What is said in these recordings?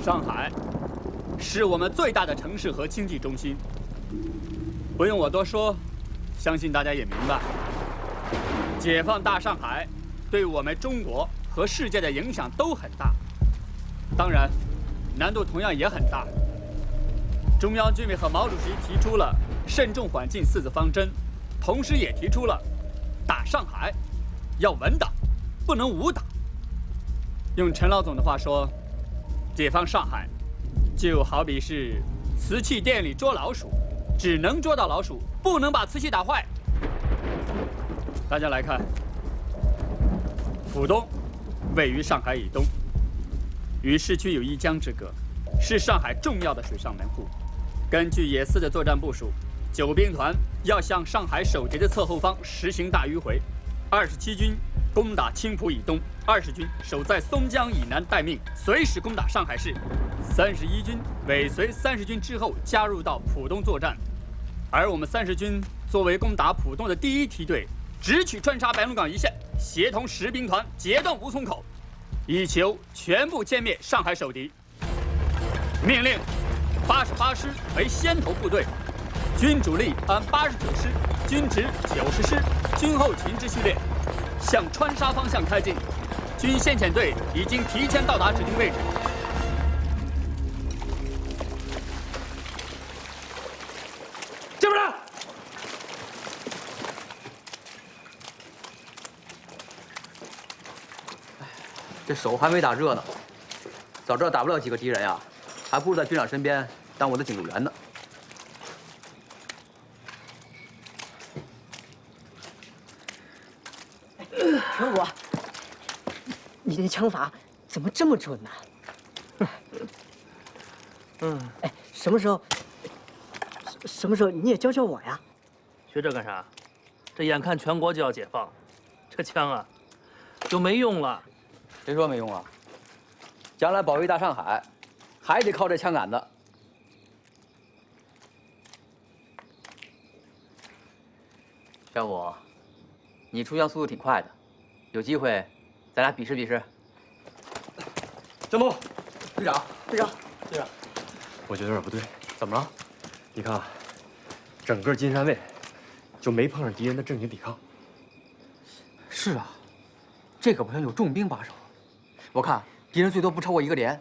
上海是我们最大的城市和经济中心，不用我多说，相信大家也明白，解放大上海对我们中国和世界的影响都很大，当然，难度同样也很大。中央军委和毛主席提出了“慎重缓进”4字方针，同时也提出了打上海要稳打，不能武打。用陈老总的话说，解放上海就好比是瓷器店里捉老鼠，只能捉到老鼠，不能把瓷器打坏。大家来看，浦东位于上海以东，与市区有一江之隔，是上海重要的水上门户。根据野4的作战部署，9兵团要向上海守敌的侧后方实行大迂回。27军攻打青浦以东，20军守在松江以南待命，随时攻打上海市。31军尾随30军之后加入到浦东作战，而我们30军作为攻打浦东的第1梯队，直取穿插白龙岗一线，协同10兵团截断吴淞口，以求全部歼灭上海守敌。命令88师为先头部队，军主力按89师、军直90师、军后勤之序列，向川沙方向开进。军先遣队已经提前到达指定位置。这边来！这手还没打热呢，早知道打不了几个敌人呀，还不如在军长身边当我的警卫员呢。全国，你这枪法怎么这么准呢？哎，什么时候你也教教我呀？学这干啥？这眼看全国就要解放，这枪啊就没用了。谁说没用啊？将来保卫大上海，还得靠这枪杆子。小虎，你出枪速度挺快的，有机会咱俩比试比试。江东，队长，队长，我觉得有点不对，怎么了？你看啊，整个金山卫就没碰上敌人的正经抵抗。是啊，这可不像有重兵把守，我看敌人最多不超过1个连。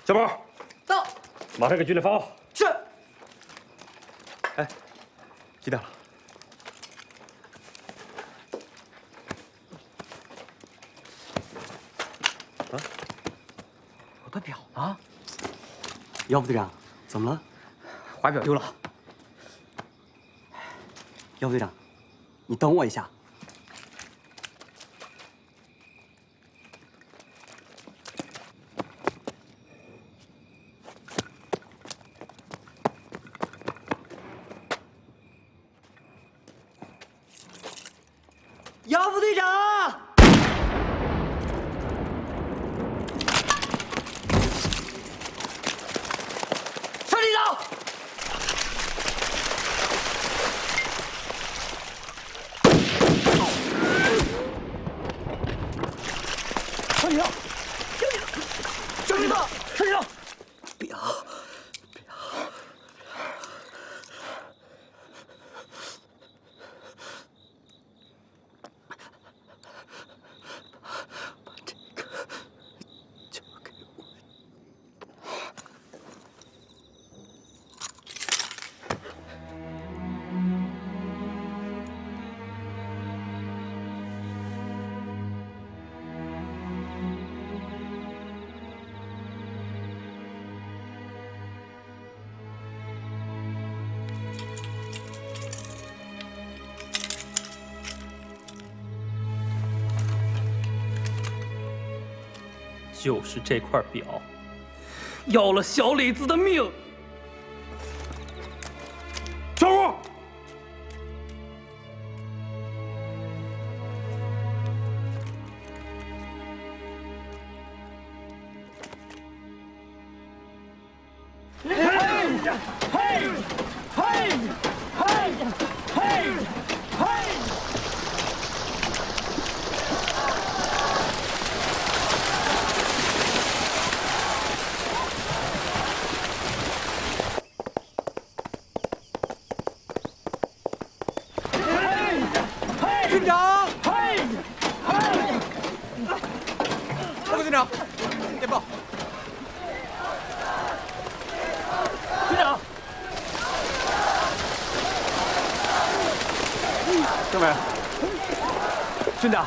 小宝，到，马上给军队发号。是。哎，几点了？啊？我的表呢？姚副队长，怎么了？怀表丢了。姚副队长，你等我一下。姚副队长，上地走。上地走，上地走，上地走。表。就是这块表，要了小李子的命。小虎，长，电报。军长，政委，军长，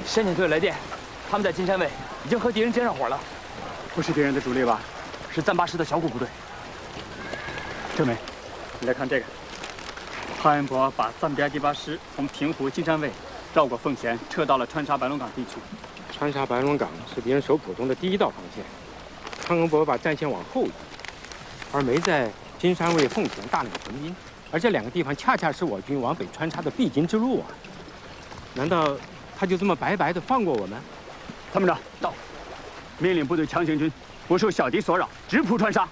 先遣队来电，他们在金山卫已经和敌人接上火了。不是敌人的主力吧？是暂8师的小股部队。政委，你来看这个。潘恩伯把暂别第8师从平湖金山卫绕过奉贤，撤到了川沙白龙港地区。川沙白龙港是敌人守浦东的第1道防线，潘恩伯把战线往后移，而没在金山卫、奉贤大量屯兵，而这2个地方恰恰是我军往北穿插的必经之路啊！难道他就这么白白的放过我们？参谋长到，命令部队强行军不受小敌所扰，直扑川沙。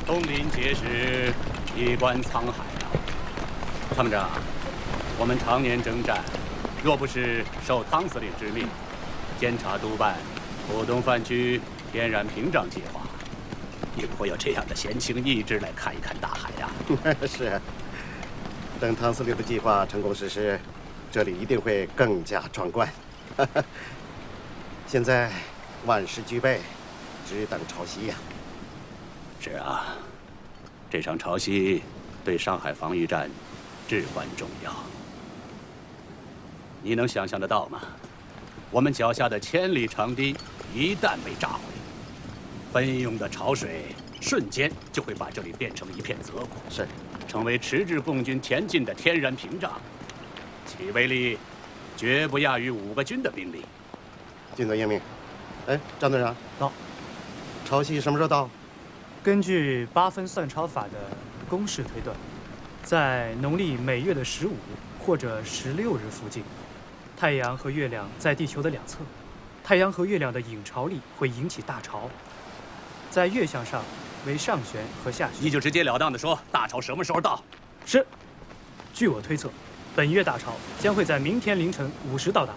东临碣石，一观沧海啊！参谋长，我们常年征战，若不是受汤司令之命，监察督办浦东泛区天然屏障计划，也不会有这样的闲情逸致来看一看大海呀。是，等汤司令的计划成功实施，这里一定会更加壮观。现在万事俱备，只等潮汐呀。是啊，这场潮汐对上海防御战至关重要。你能想象得到吗？我们脚下的千里长堤一旦被炸毁，奔涌的潮水瞬间就会把这里变成一片泽谷，是，成为迟滞共军前进的天然屏障，其威力绝不亚于5个军的兵力。尽责应命。哎，张队长，到。潮汐什么时候到？根据8分算潮法的公式推断，在农历每月的15或者16日附近，太阳和月亮在地球的两侧，太阳和月亮的引潮力会引起大潮，在月相上为上旋和下旋。你就直截了当地说，大潮什么时候到？是。据我推测，本月大潮将会在明天凌晨5时到达。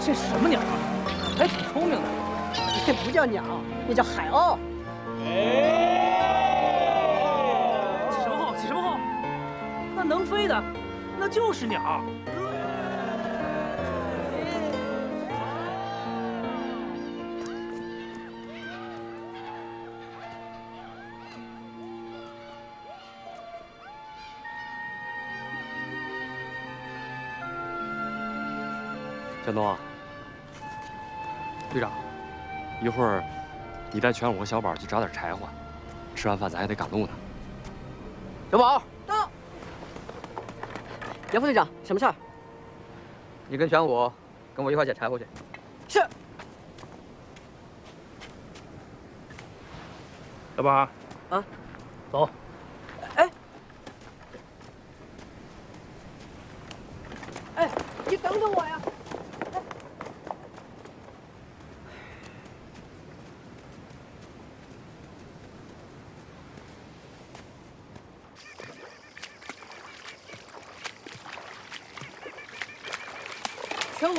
这什么鸟啊？还挺聪明的。这不叫鸟，那叫海鸥。起什么哄？起什么哄？那能飞的，那就是鸟。建东啊，队长，一会儿你带全武和小宝去找点柴火，吃完饭咱还得赶路呢。小宝到。杨副队长，什么事儿？你跟全武跟我一块捡柴火去。是。小宝，啊，走。哎，哎，你等等我呀！全武，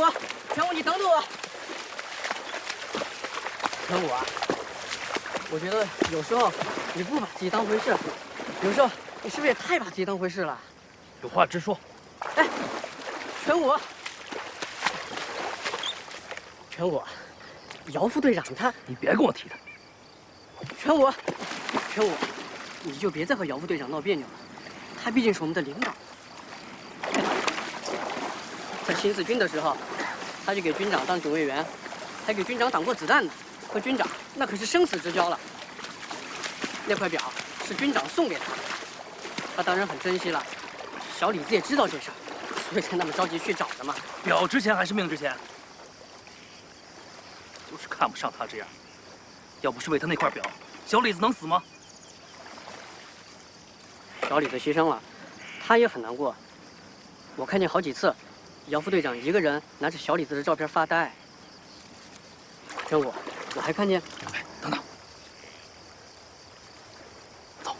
全武，你等等我。全武啊，我觉得有时候你不把自己当回事，有时候你是不是也太把自己当回事了？有话直说。哎，全武，全武，姚副队长他，你别跟我提他。全武，全武，你就别再和姚副队长闹别扭了，他毕竟是我们的领导。在新四军的时候，他就给军长当警卫员，还给军长挡过子弹呢。和军长那可是生死之交了。那块表是军长送给他的，他当然很珍惜了。小李子也知道这事儿，所以才那么着急去找的嘛。表值钱还是命值钱？就是看不上他这样。要不是为他那块表，小李子能死吗？小李子牺牲了，他也很难过。我看见好几次，姚副队长一个人拿着小李子的照片发呆。真我还看见。哎，等等，走。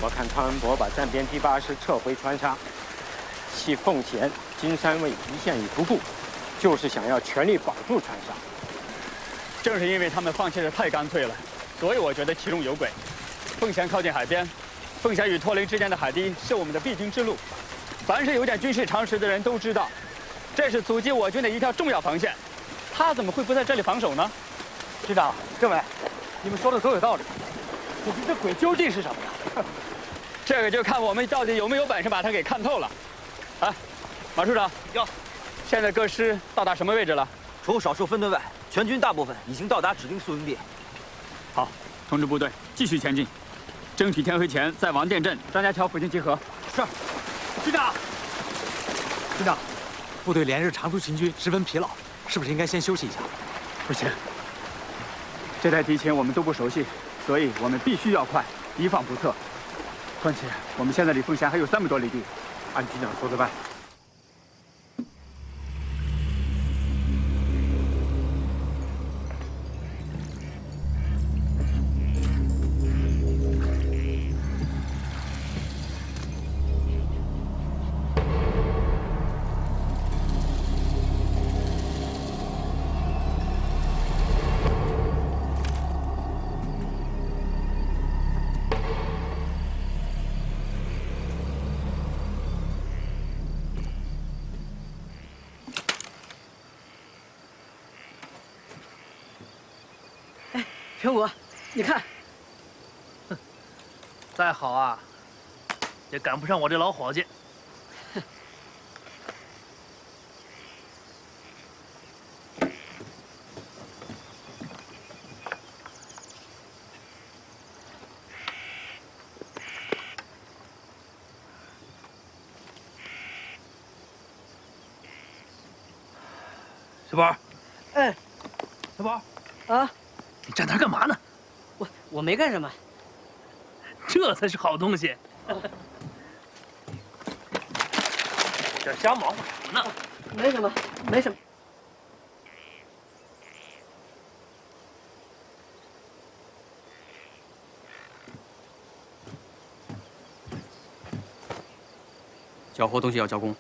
我看汤恩伯把暂编第8师撤回川沙，弃奉贤、金山卫一线于不顾，就是想要全力保住川沙。正是因为他们放弃的太干脆了，所以我觉得其中有鬼。奉贤靠近海边，凤霞与托林之间的海堤是我们的必经之路。凡是有点军事常识的人都知道，这是阻击我军的一条重要防线。他怎么会不在这里防守呢？师长、政委，你们说的都有道理。可是这鬼究竟是什么呀？这个就看我们到底有没有本事把他给看透了。哎，马处长，哟，现在各师到达什么位置了？除少数分队外，全军大部分已经到达指定宿营地。好，通知部队继续前进，争取天黑前在王店镇、张家桥附近集合。是，师长。师长，部队连日长途行军，十分疲劳，是不是应该先休息一下？不行，这带敌情我们都不熟悉，所以我们必须要快，提防不测。况且我们现在离凤霞还有300多里地，按军长说的办。全国，你看，再好啊，也赶不上我这老伙计。小宝，哎，小宝，啊，你站那儿干嘛呢？我没干什么。这才是好东西。这瞎忙活什么呢？没什么，没什么。缴获东西要交工。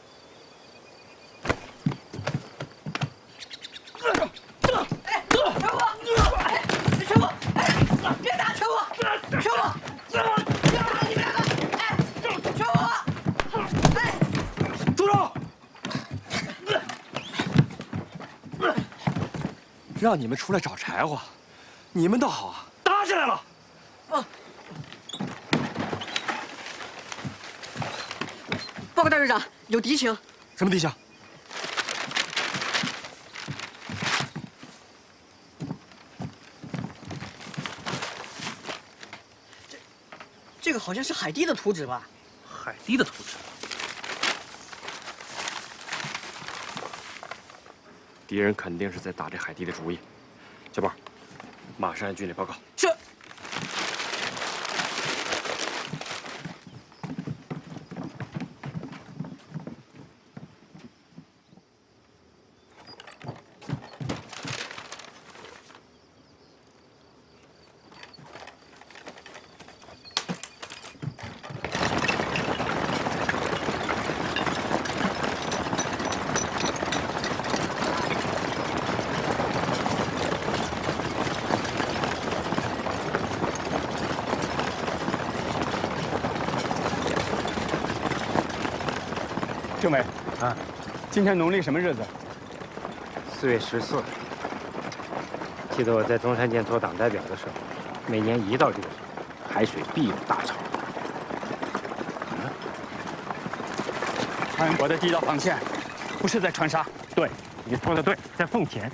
让你们出来找柴火，你们倒好啊，打起来了！报告大队长，有敌情。什么敌情？这个好像是海堤的图纸吧？海堤的图纸。敌人肯定是在打这海堤的主意。小宝，马上按军里报告。是。政委，啊，今天农历什么日子？4月14。记得我在中山舰做党代表的时候，每年一到这个时候，海水必有大潮。汤恩伯的第一道防线，不是在川沙。对，你说的对，在奉贤。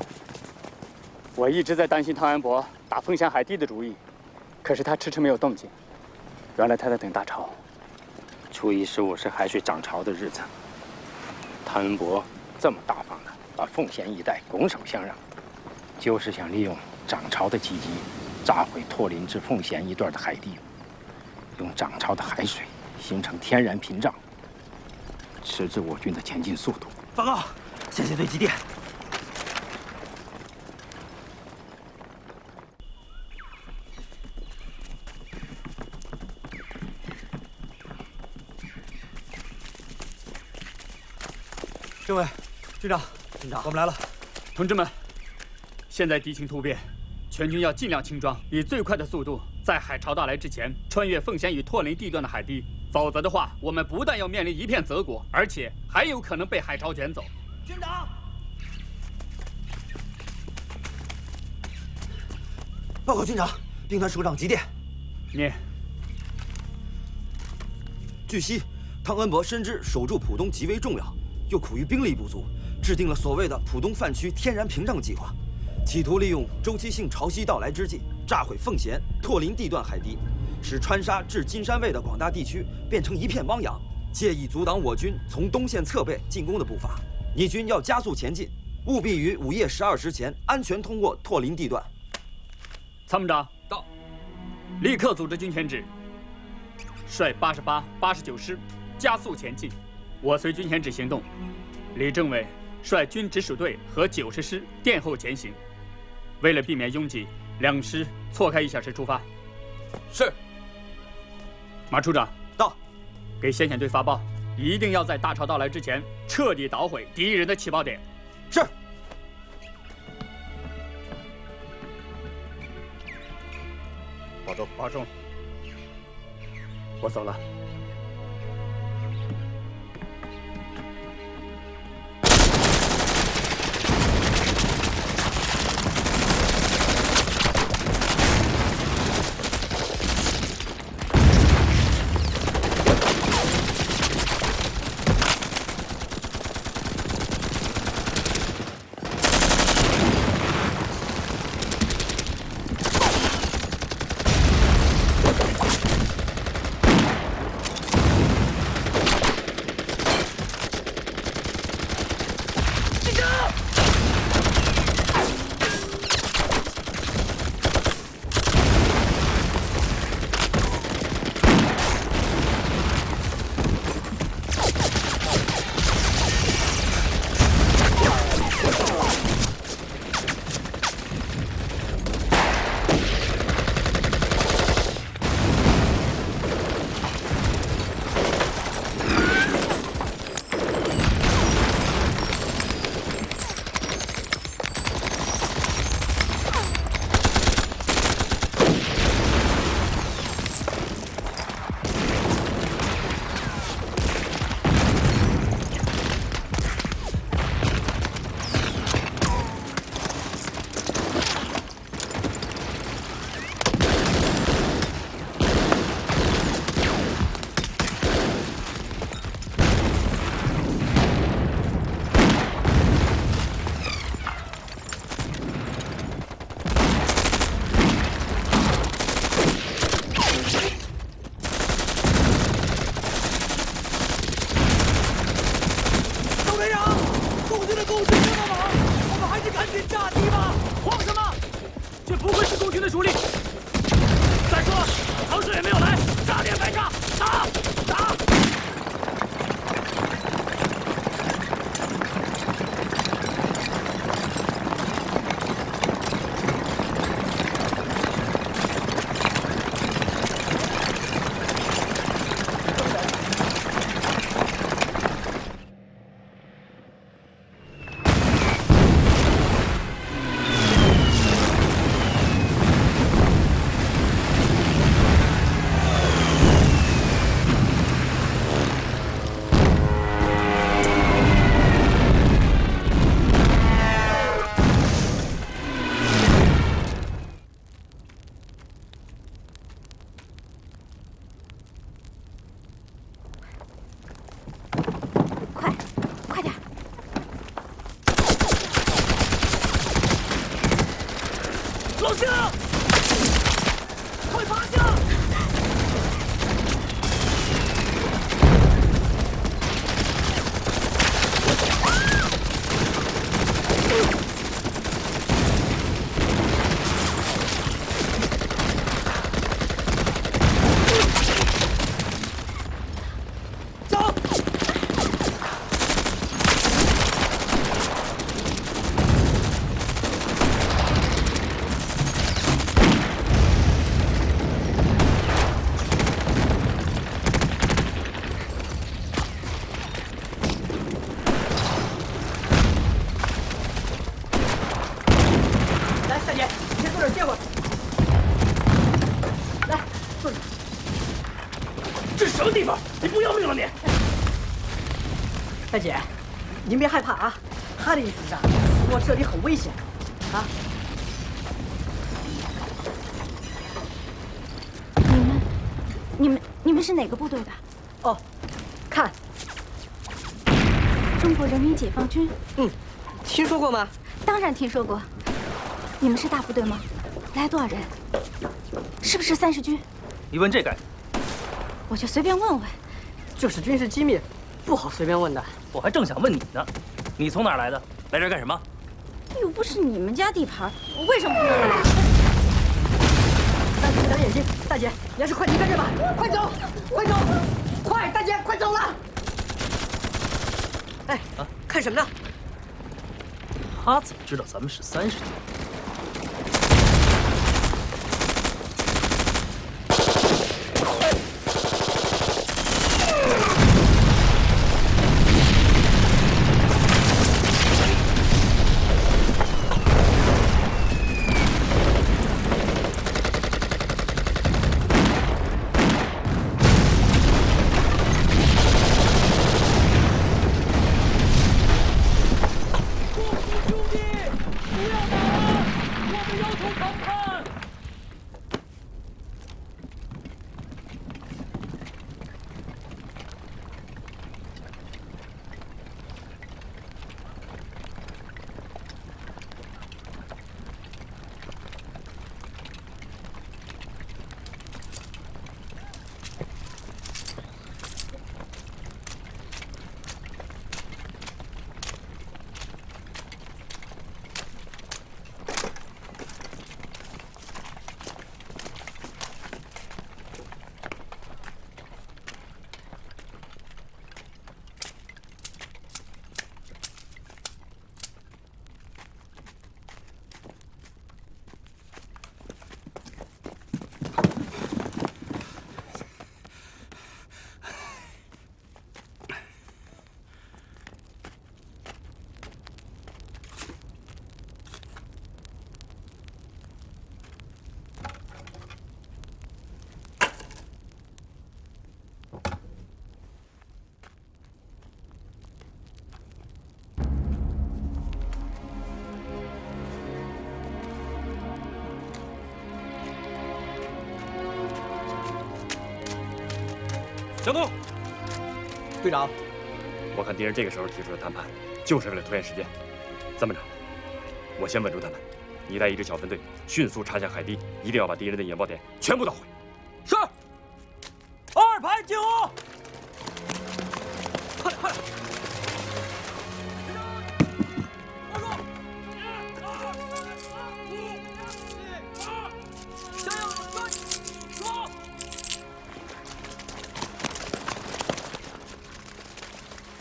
我一直在担心汤恩伯打奉贤海堤的主意，可是他迟迟没有动静。原来他在等大潮。初一15是海水涨潮的日子。汤恩伯这么大方的把奉贤一带拱手相让，就是想利用涨潮的契机，炸毁拓林至奉贤一段的海堤，用涨潮的海水形成天然屏障，迟滞我军的前进速度。报告，先遣队急电。政委，军长，我们来了。同志们，现在敌情突变，全军要尽量轻装，以最快的速度在海潮到来之前穿越奉贤与拓林地段的海堤，否则的话，我们不但要面临一片泽国，而且还有可能被海潮卷走。军长，报告军长，兵团首长急电。念。据悉，汤恩伯深知守住浦东极为重要，又苦于兵力不足，制定了所谓的浦东泛区天然屏障计划，企图利用周期性潮汐到来之际，炸毁奉贤、拓林地段海堤，使川沙至金山卫的广大地区变成一片汪洋，借以阻挡我军从东线侧背进攻的步伐。你军要加速前进，务必于午夜12时前安全通过拓林地段。参谋长到，立刻组织军前指，率88、89师加速前进。我随军前指行动，李政委率军直属队和90师殿后前行。为了避免拥挤，2师错开1小时出发。是。马处长到，给先遣队发报，一定要在大潮到来之前彻底捣毁敌人的起爆点。是。保重，保重。我走了。这是什么地方？你不要命了你？大姐，您别害怕啊，他的意思是啊，说这里很危险，啊。你们是哪个部队的？哦，看，中国人民解放军。听说过吗？当然听说过。你们是大部队吗？来多少人？是不是30军？你问这干什么？我就随便问问。这是军事机密，不好随便问的。我还正想问你呢，你从哪儿来的？来这儿干什么？又不是你们家地盘，我为什么不能来？大姐，长眼睛！大姐，你还是快离开这吧！快走，快走，快！大姐，快走了！哎，看什么呢？他怎么知道咱们是30军？江东，队长，我看敌人这个时候提出的谈判，就是为了拖延时间。这么着，我先稳住他们，你带一支小分队迅速插向海堤，一定要把敌人的引爆点全部捣毁。是。2排进屋。快点，快点！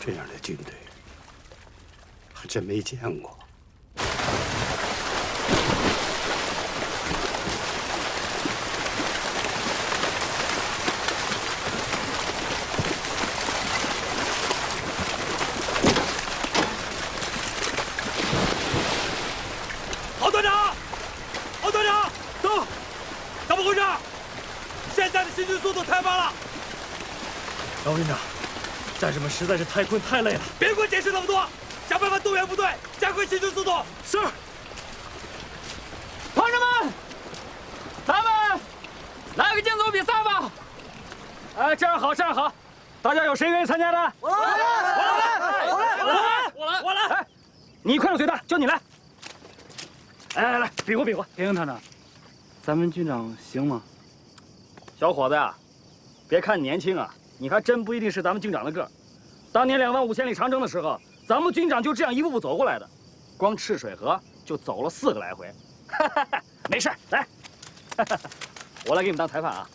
这样的军队还真没见过。郝团长，郝团长，走！怎么回事？现在的行军速度太慢了。老军长。战士们实在是太困太累了，别给我解释那么多，想办法动员部队，加快行军速度。是。同志们，咱们来个竞走比赛吧！哎，这样好，这样好，大家有谁愿意参加的？我来！哎，你快手最大，就你来。来，比划比划。田营团长，咱们军长行吗？小伙子呀，别看年轻啊。你还真不一定是咱们军长的个儿。当年2万5千里长征的时候，咱们军长就这样一步步走过来的，光赤水河就走了4个来回。没事，来，我来给你们当裁判啊。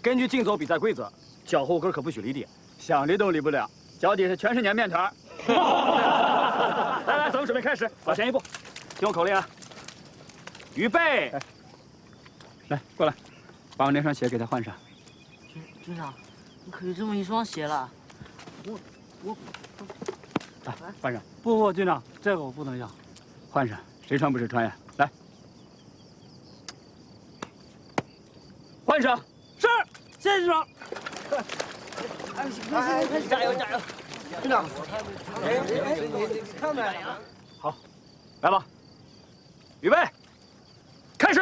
根据竞走比赛规则，脚后跟可不许离地，想离都离不了，脚底下全是粘面团。来，咱们准备开始，往前一步，听我口令啊，预备。来，过来，把我那双鞋给他换上。军长。你可就这么一双鞋了，来换上。不，军长，这个我不能要。换上，谁穿不是穿呀？来，换上。是，谢谢军长。加油加油！队长，看没？好，来吧，预备，开始。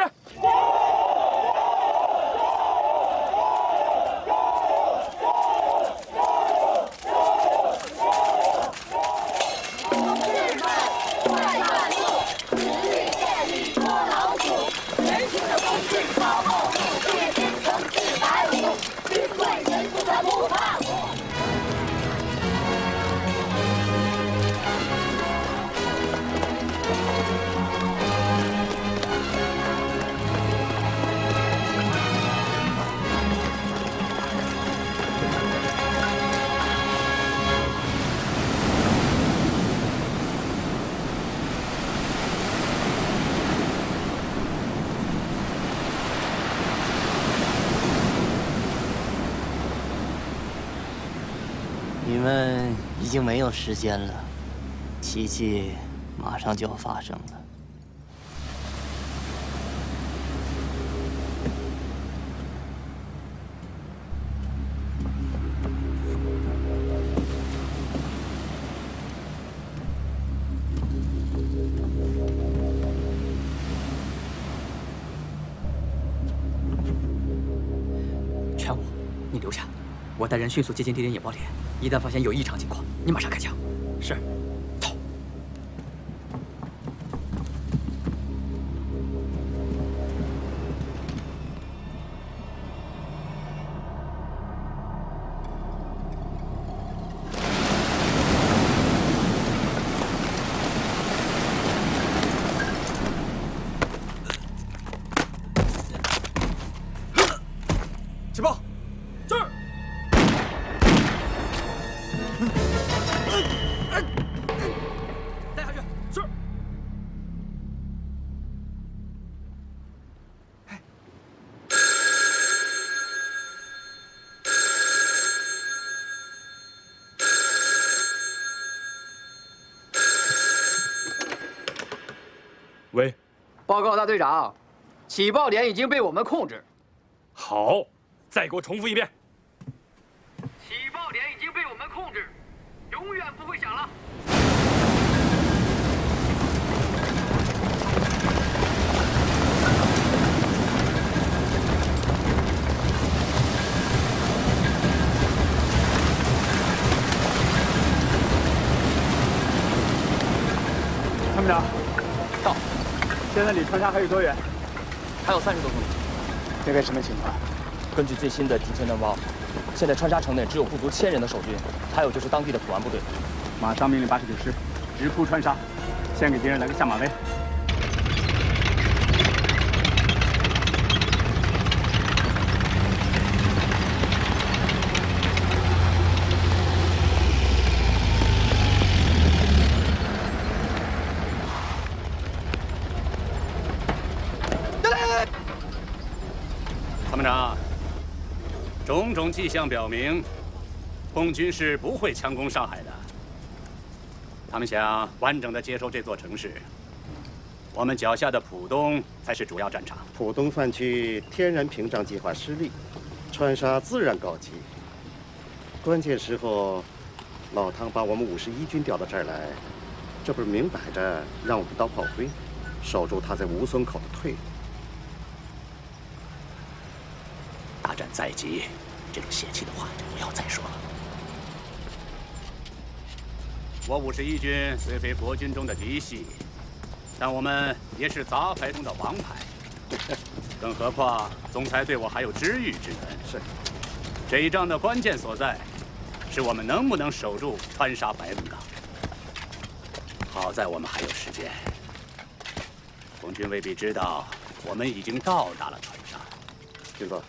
你们已经没有时间了，奇迹马上就要发生了。全武，你留下，我带人迅速接近敌人引爆点。一旦发现有异常情况，你马上开枪。是。走。起爆！这儿。带下去。是。喂，报告大队长，起爆点已经被我们控制。好，再给我重复一遍。起爆点已经被我们控制，永远不会响了。参谋长，到。现在离川沙还有多远？还有30多公里。那边什么情况？根据最新的提前情报，现在川沙城内只有不足1000人的守军，还有就是当地的普安部队。马上命令89师直扑川沙，先给敌人来个下马威。参谋长，种种迹象表明，共军是不会强攻上海的。他们想完整的接收这座城市，我们脚下的浦东才是主要战场。浦东范区天然屏障计划失利，川沙自然告急。关键时候，老汤把我们51军调到这儿来，这不是明摆着让我们当炮灰，守住他在吴淞口的退路。大战在即，这种泄气的话就不要再说了。我51军虽非国军中的嫡系，但我们也是杂牌中的王牌。更何况总裁对我还有知遇之恩。是。这一仗的关键所在，是我们能不能守住川沙白龙港。好在我们还有时间。共军未必知道，我们已经到达了川沙。军座。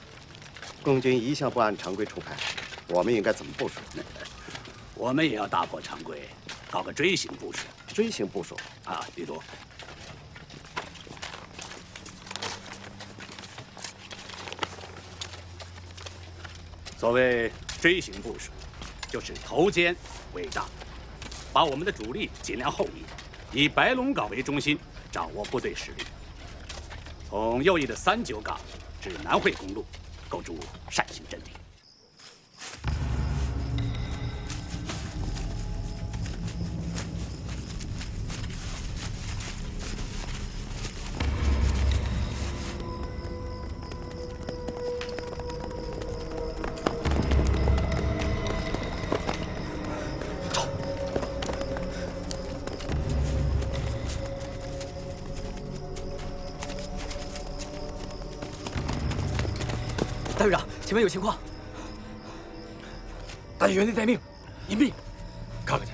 共军一向不按常规出牌，我们应该怎么部署？我们也要打破常规，搞个锥形部署。锥形部署啊，例如，所谓锥形部署，就是头尖尾大，把我们的主力尽量后移，以白龙港为中心，掌握部队实力。从右翼的39港至南汇公路。构筑扇形阵地。前面有情况。大家原地待命，隐蔽，看看去。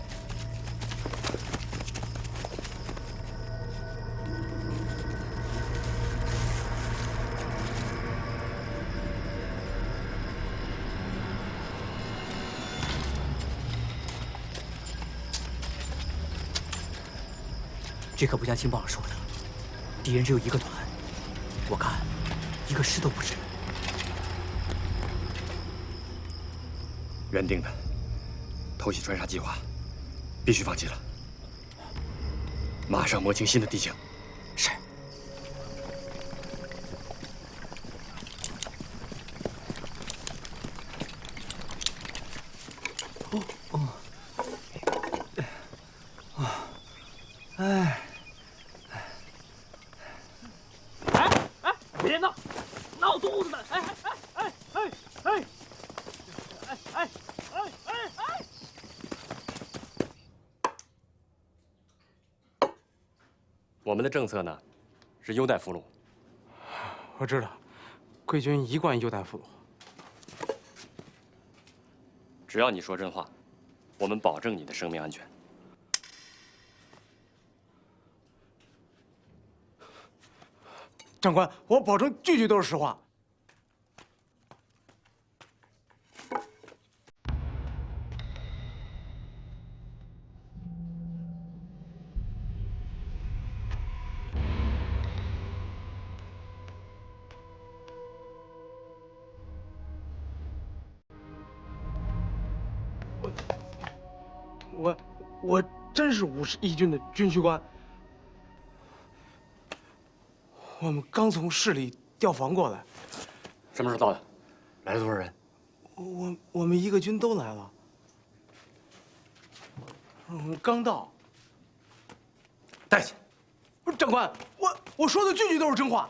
这可不像情报上说的，敌人只有一个团，我看一个师都不止。原定的偷袭川沙计划必须放弃了，马上摸清新的地形。是。别闹，闹肚子的！我们的政策呢，是优待俘虏。我知道，贵军一贯优待俘虏。只要你说真话，我们保证你的生命安全。长官，我保证句句都是实话。我真是51军的军需官。我们刚从市里调防过来。什么时候到的？来了多少人？我们一个军都来了。刚到。带去。不是长官，我说的句句都是真话。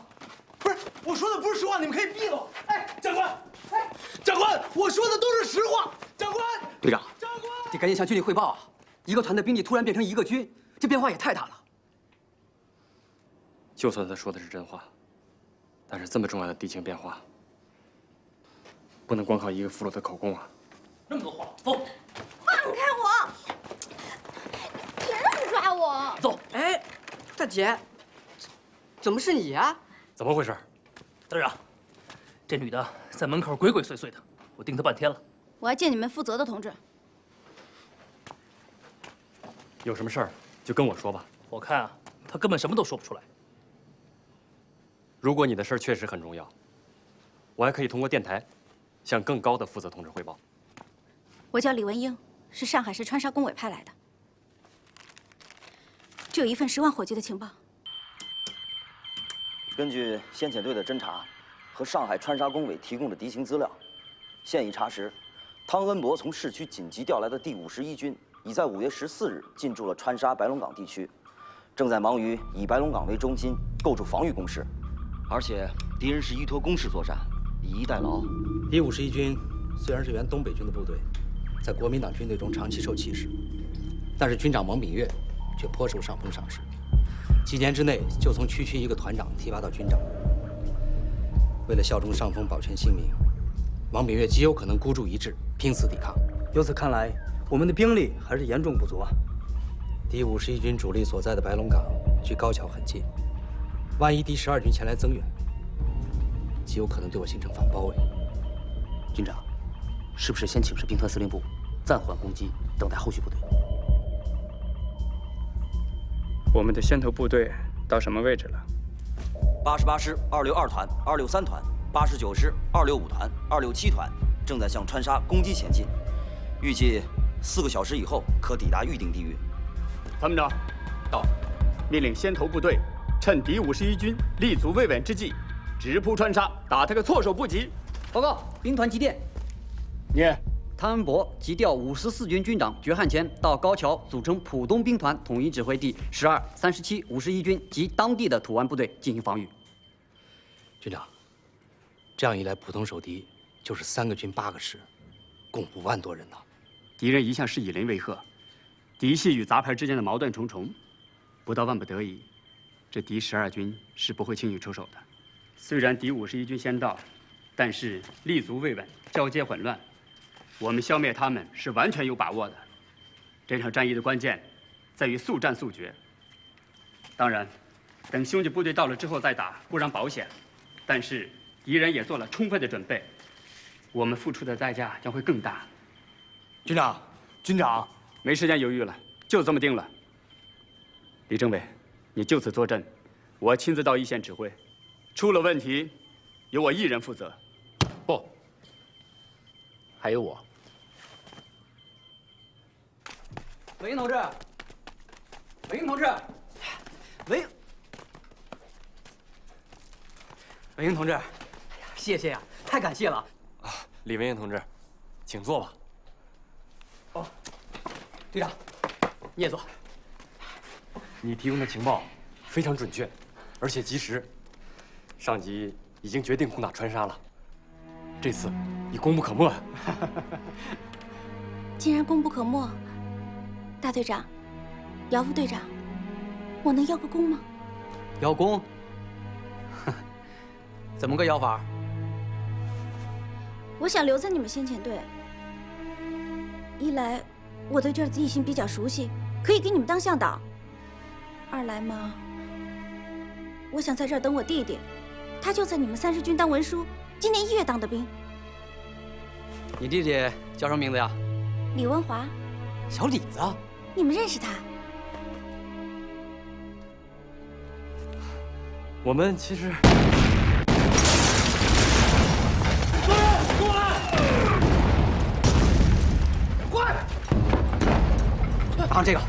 不是，我说的不是实话，你们可以闭了。哎，长官，哎，长官，我说的都是实话。长官，队长，得赶紧向军里汇报啊！一个团的兵力突然变成一个军，这变化也太大了。就算他说的是真话，但是这么重要的敌情变化，不能光靠一个俘虏的口供啊！那么多话，走！放开我！别乱抓我！走！哎，大姐，怎么是你呀？怎么回事？队长，这女的在门口鬼鬼祟祟的，我盯她半天了。我要见你们负责的同志。有什么事儿就跟我说吧。我看啊，她根本什么都说不出来。如果你的事儿确实很重要，我还可以通过电台向更高的负责同志汇报。我叫李文英，是上海市川沙工委派来的。这有一份10万火急的情报。根据先遣队的侦查和上海川沙工委提供的敌情资料，现已查实，汤恩伯从市区紧急调来的第51军已在5月14日进驻了川沙白龙岗地区，正在忙于以白龙岗为中心构筑防御工事，而且敌人是依托工事作战，以逸待劳。第51军虽然是原东北军的部队，在国民党军队中长期受歧视，但是军长蒙炳岳却颇受上峰赏识，几年之内就从区一个团长提拔到军长。为了效忠上峰，保全性命，蒙炳岳极有可能孤注一掷，拼死抵抗。由此看来，我们的兵力还是严重不足啊。第51军主力所在的白龙岗距高桥很近，万一第12军前来增援，极有可能对我形成反包围。军长，是不是先请示兵团司令部，暂缓攻击，等待后续部队？我们的先头部队到什么位置了？88师262团、263团、89师265团、267团正在向川沙攻击前进，预计4个小时以后可抵达预定地域。参谋长，到，命令先头部队趁敌51军立足未稳之际，直扑川沙，打他个措手不及。报告，兵团急电，念。汤恩伯急调54军军长决汉谦到高桥组成浦东兵团，统一指挥第12、37、51军及当地的土湾部队进行防御。军长，这样一来，浦东守敌就是3个军8个师，共5万多人呐。敌人一向是以邻为壑，嫡系与杂牌之间的矛盾重重，不到万不得已，这敌12军是不会轻易出手的。虽然敌51军先到，但是立足未稳，交接混乱，我们消灭他们是完全有把握的。这场战役的关键在于速战速决。当然，等兄弟部队到了之后再打固然保险，但是敌人也做了充分的准备，我们付出的代价将会更大。军长，军长，没时间犹豫了，就这么定了。李政委，你就此坐镇，我亲自到一线指挥，出了问题，由我一人负责。不，还有我。文英同志，文英同志，文英同志，哎呀，谢谢呀，太感谢了。李文英同志，请坐吧。哦，队长，你也坐。你提供的情报非常准确，而且及时。上级已经决定攻打川沙了，这次已功不可没。既然功不可没，大队长、姚副队长，我能邀个功吗？邀功？怎么个邀法？我想留在你们先遣队。一来，我对这儿地形比较熟悉，可以给你们当向导；二来嘛，我想在这儿等我弟弟，他就在你们30军当文书，今年1月当的兵。你弟弟叫什么名字呀？李文华。小李子？你们认识他？我们其实……打上这个。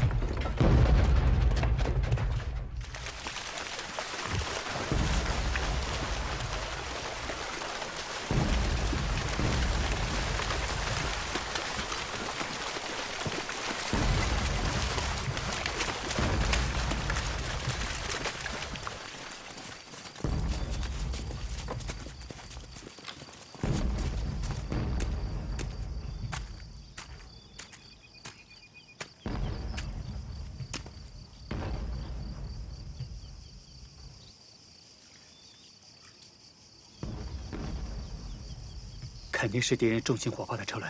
肯定是敌人重型火炮的车轮。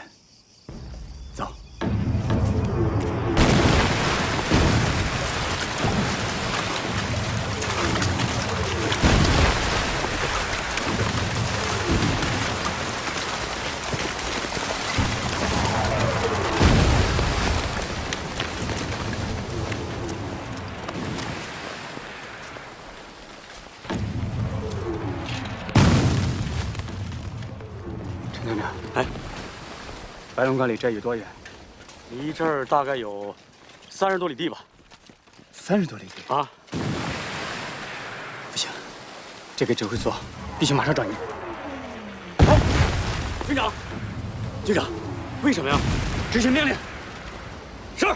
走。白龙关离这有多远？离这儿大概有30多里地吧。30多里地啊！不行，这个指挥所必须马上转移。军长，军长，为什么呀？执行命令。是。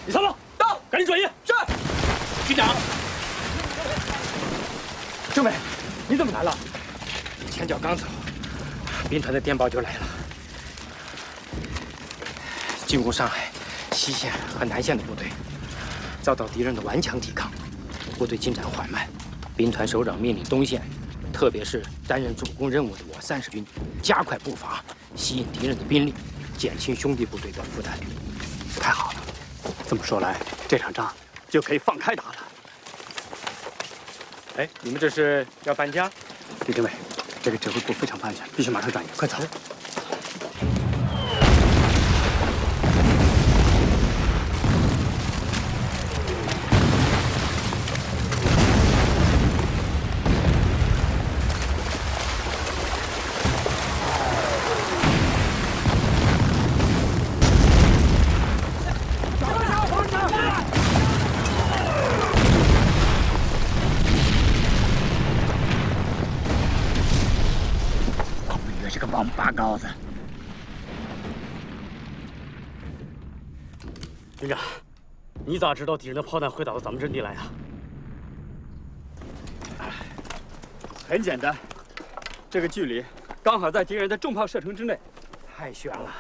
李参谋到，赶紧转移。是。军长。政委，你怎么来了？前脚刚走，兵团的电报就来了。进攻上海西线和南线的部队，遭到敌人的顽强抵抗，部队进展缓慢。兵团首长命令东线，特别是担任主攻任务的我30军，加快步伐，吸引敌人的兵力，减轻兄弟部队的负担。太好了，这么说来，这场仗就可以放开打了。哎，你们这是要搬家？李政委，这个指挥部非常不安全，必须马上转移，快走！王八羔子！军长，你咋知道敌人的炮弹会打到咱们阵地来啊？很简单，这个距离刚好在敌人的重炮射程之内。太悬了！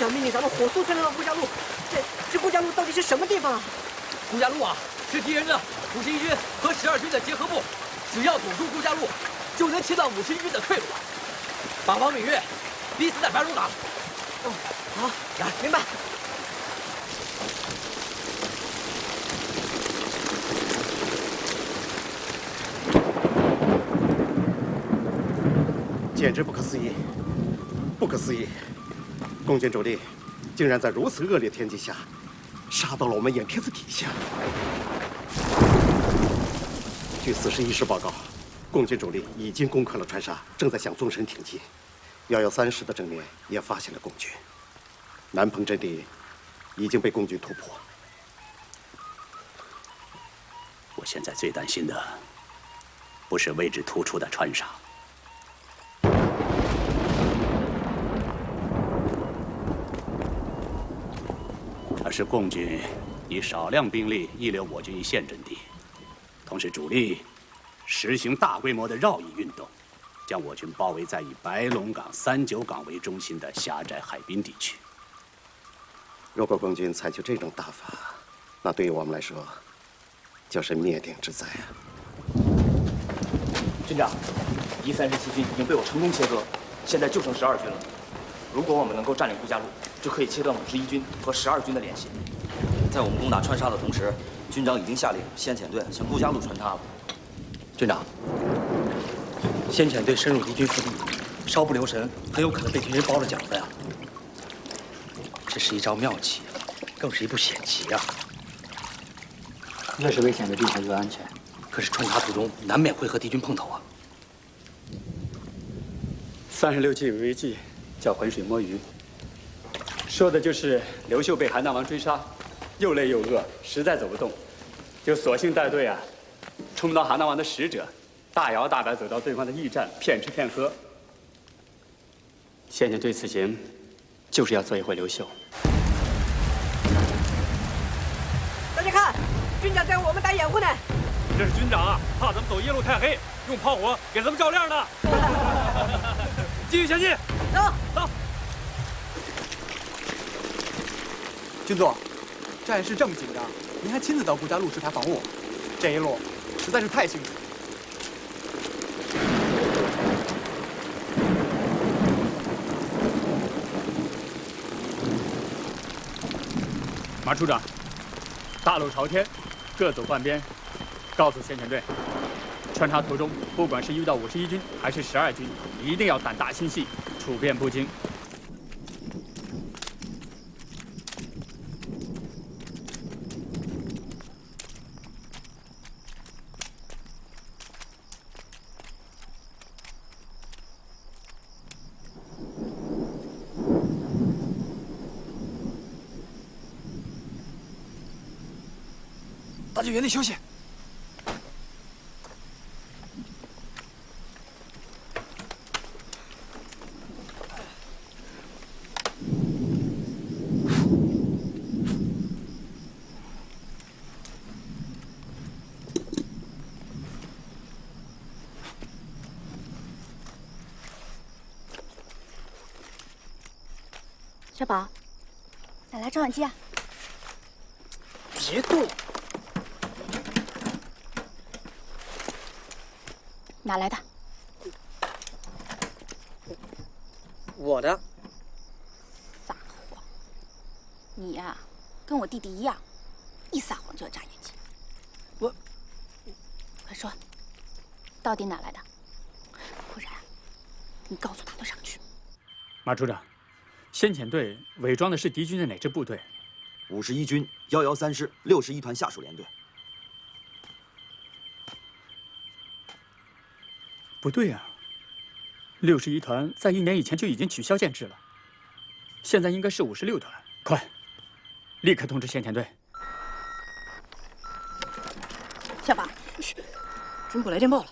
长命令咱们火速穿上顾家路。这顾家路到底是什么地方啊？顾家路啊，是敌人的51军和12军的结合部。只要堵住顾家路，就能切断51军的退路。把王敏岳逼死在白龙岗。哦，好，来，明白。简直不可思议！不可思议！共军主力竟然在如此恶劣天气下，杀到了我们眼皮子底下。据41师报告，共军主力已经攻克了川沙，正在向纵深挺进。113师的正面也发现了共军，南彭阵地已经被共军突破。我现在最担心的不是位置突出的川沙。 而是共军以少量兵力遗留我军一线阵地，同时主力实行大规模的绕翼运动，将我军包围在以白龙岗、39岗为中心的狭窄海滨地区。如果共军采取这种打法，那对于我们来说，就是灭顶之灾啊！军长，137军已经被我成功切割，现在就剩12军了。如果我们能够占领顾家路， 就可以切断51军和12军的联系。在我们攻打川沙的同时，军长已经下令先遣队向顾家路穿插了。军长，先遣队深入敌军腹地，稍不留神，很有可能被敌人包了饺子呀。这是一招妙棋，更是一步险棋啊！越是危险的地方越安全，可是穿插途中难免会和敌军碰头啊。 36计有一计叫浑水摸鱼。 说的就是刘秀被韩大王追杀，又累又饿，实在走不动，就索性带队啊，充当韩大王的使者，大摇大摆走到对方的驿站，骗吃骗喝。先遣队此行，就是要做一回刘秀。大家看，军长在为我们打掩护呢。这是军长啊，怕咱们走夜路太黑，用炮火给咱们照亮呢。继续前进，走走。 军座，战事这么紧张，您还亲自到顾家路视察防务，这一路实在是太辛苦了。马处长，大路朝天，各走半边，告诉先遣队，穿插途中，不管是遇到51军还是12军，一定要胆大心细，处变不惊。 大家原地休息。小宝，哪来照相机啊？别动！ 哪来的？我的。撒谎！你呀，跟我弟弟一样，一撒谎就要眨眼睛。我，快说，到底哪来的？不然，你告诉他都上去。马处长，先遣队伪装的是敌军的哪支部队？51军113师61团下属联队。 不对啊，61团在1年以前就已经取消建制了，现在应该是56团。快，立刻通知先遣队。小宝，军部来电报了。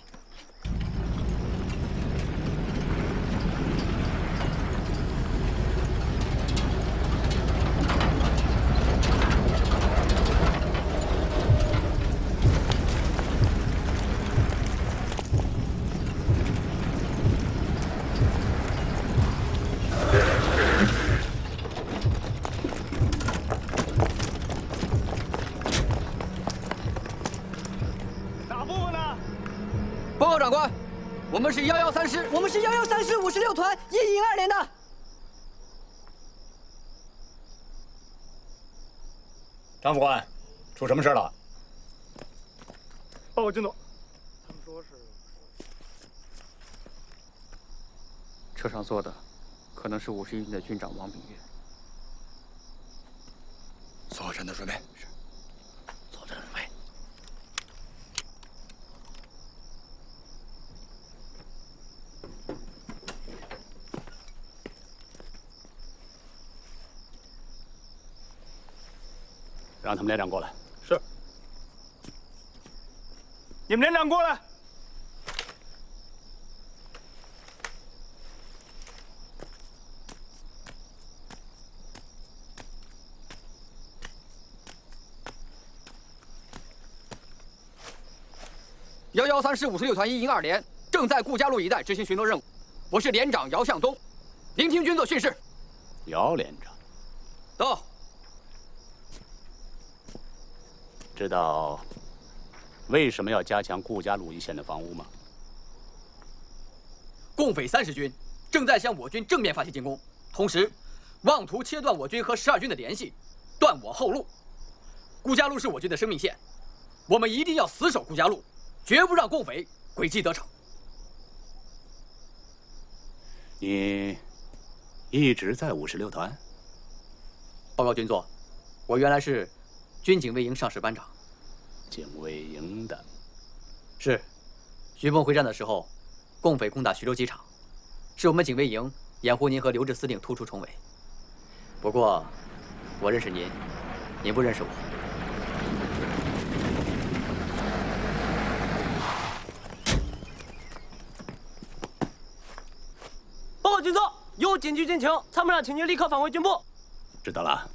长官，我们是113师，我们是113师56团102连的。张副官，出什么事了？报告军总，他们说是车上坐的可能是51军的军长王炳岳。作战的准备。是。作战准备。让他们连长过来。是。你们连长过来。113师56团102连正在顾家路一带执行巡逻任务，我是连长姚向东，聆听军座训示。姚连长，到。知道为什么要加强顾家路一线的防务吗？共匪30军正在向我军正面发起进攻，同时妄图切断我军和12军的联系，断我后路。顾家路是我军的生命线，我们一定要死守顾家路，绝不让共匪诡计得逞。你一直在56团？报告军座，我原来是军警卫营上士班长。警卫营的。是。徐蚌会战的时候，共匪攻打徐州机场，是我们警卫营掩护您和刘志司令突出重围。不过，我认识您，您不认识我。报告军座，有紧急军情，参谋长请您立刻返回军部。知道了。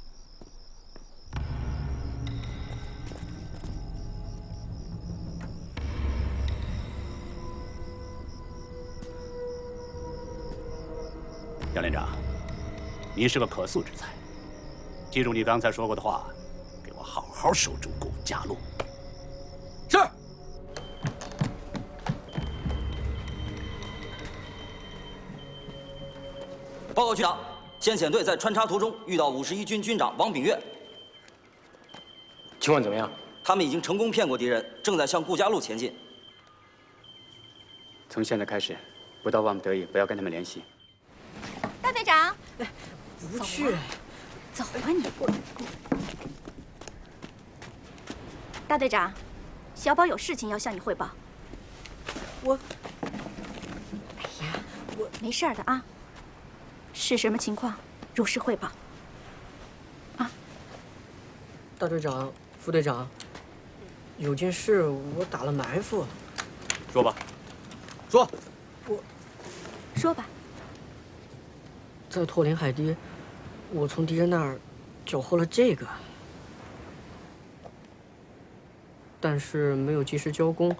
杨连长，你是个可塑之才，记住你刚才说过的话，给我好好守住顾家路。是。报告局长，先遣队在穿插途中遇到51军军长王炳岳。情况怎么样？他们已经成功骗过敌人，正在向顾家路前进。从现在开始，不到万不得已，不要跟他们联系。大队长，不去，走啊你！大队长，小宝有事情要向你汇报。我，哎呀，我没事的啊。是什么情况？如实汇报。啊，大队长、副队长，有件事我打了埋伏。说吧。说。说吧。在拓林海堤，我从敌人那儿缴获了这个，但是没有及时交工。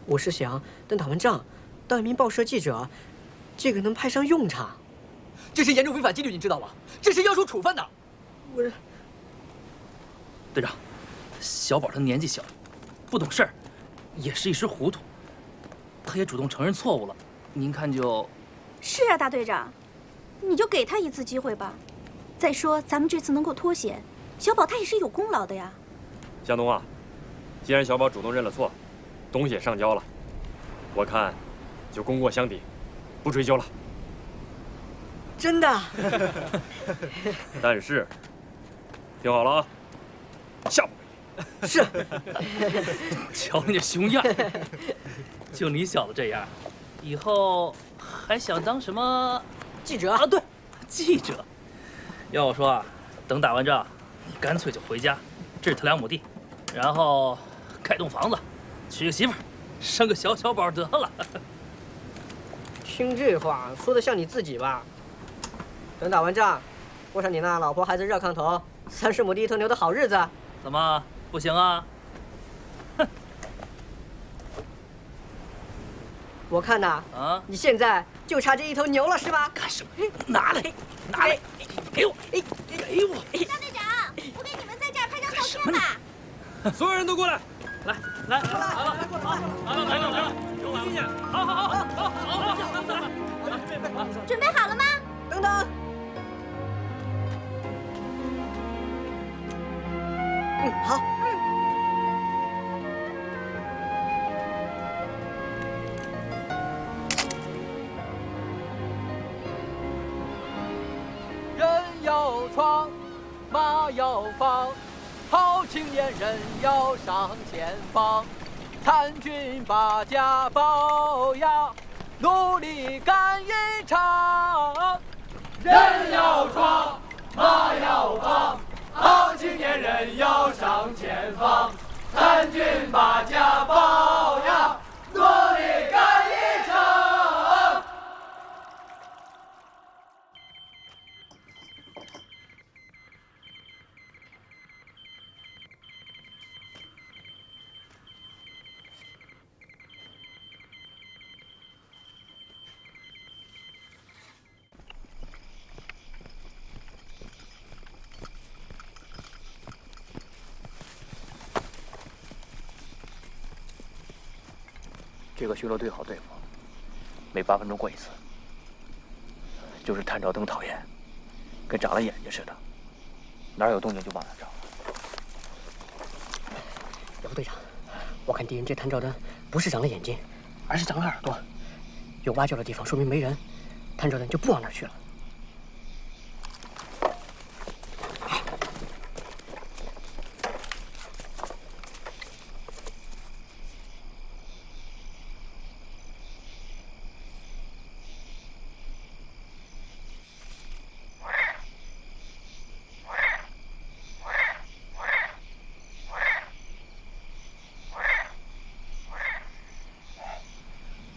我是想等打完仗，当一名报社记者，这个能派上用场。这是严重违反纪律，你知道吗？这是要受处分的。我，队长，小宝他年纪小，不懂事儿，也是一时糊涂。他也主动承认错误了，您看就……是啊，大队长。你就给他一次机会吧。再说，咱们这次能够脱险，小宝他也是有功劳的呀。向东啊，既然小宝主动认了错，东西也上交了，我看就功过相抵，不追究了。真的？但是，听好了啊，下不是。瞧你这熊样，就你小子这样，以后还想当什么？记者啊，对，记者。要我说啊，等打完仗，你干脆就回家，置他2亩地，然后盖栋房子，娶个媳妇儿，生个小宝得了。听这话说的像你自己吧？等打完仗，过上你那老婆孩子热炕头、30亩地一头牛的好日子。怎么不行啊？哼！我看呐，你现在就差这一头牛了，是吧？干什么？拿来，拿来，给我，给我！大队长，我给你们在这儿拍张照片吧。所有人都过来，来，来，来了，来了，给我听见？好。准备好了吗？等等。好。人要闯，马要放，好青年人要上前方。参军把家保呀，努力干一场。人要闯，马要放，好青年人要上前方。参军把家保呀，努力干一场。这个巡逻队好对付，每8分钟过一次。就是探照灯讨厌，跟长了眼睛似的，哪有动静就往哪照。姚副队长，我看敌人这探照灯不是长了眼睛，而是长了耳朵。有蛙叫的地方说明没人，探照灯就不往那儿去了。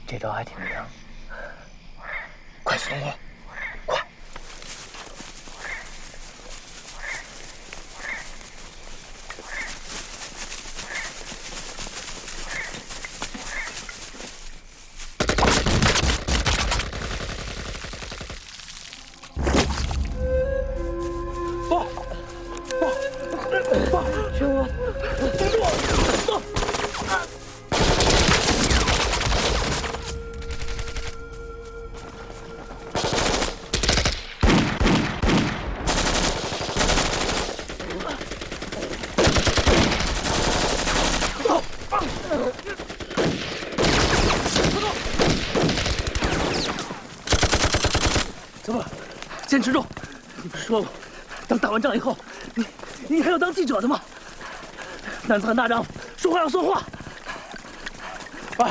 这招还挺灵，快松了，快！全我。怎么了？坚持住！你不是说过，等打完仗以后，你还要当记者的吗？男子汉大丈夫，说话要算话。宝，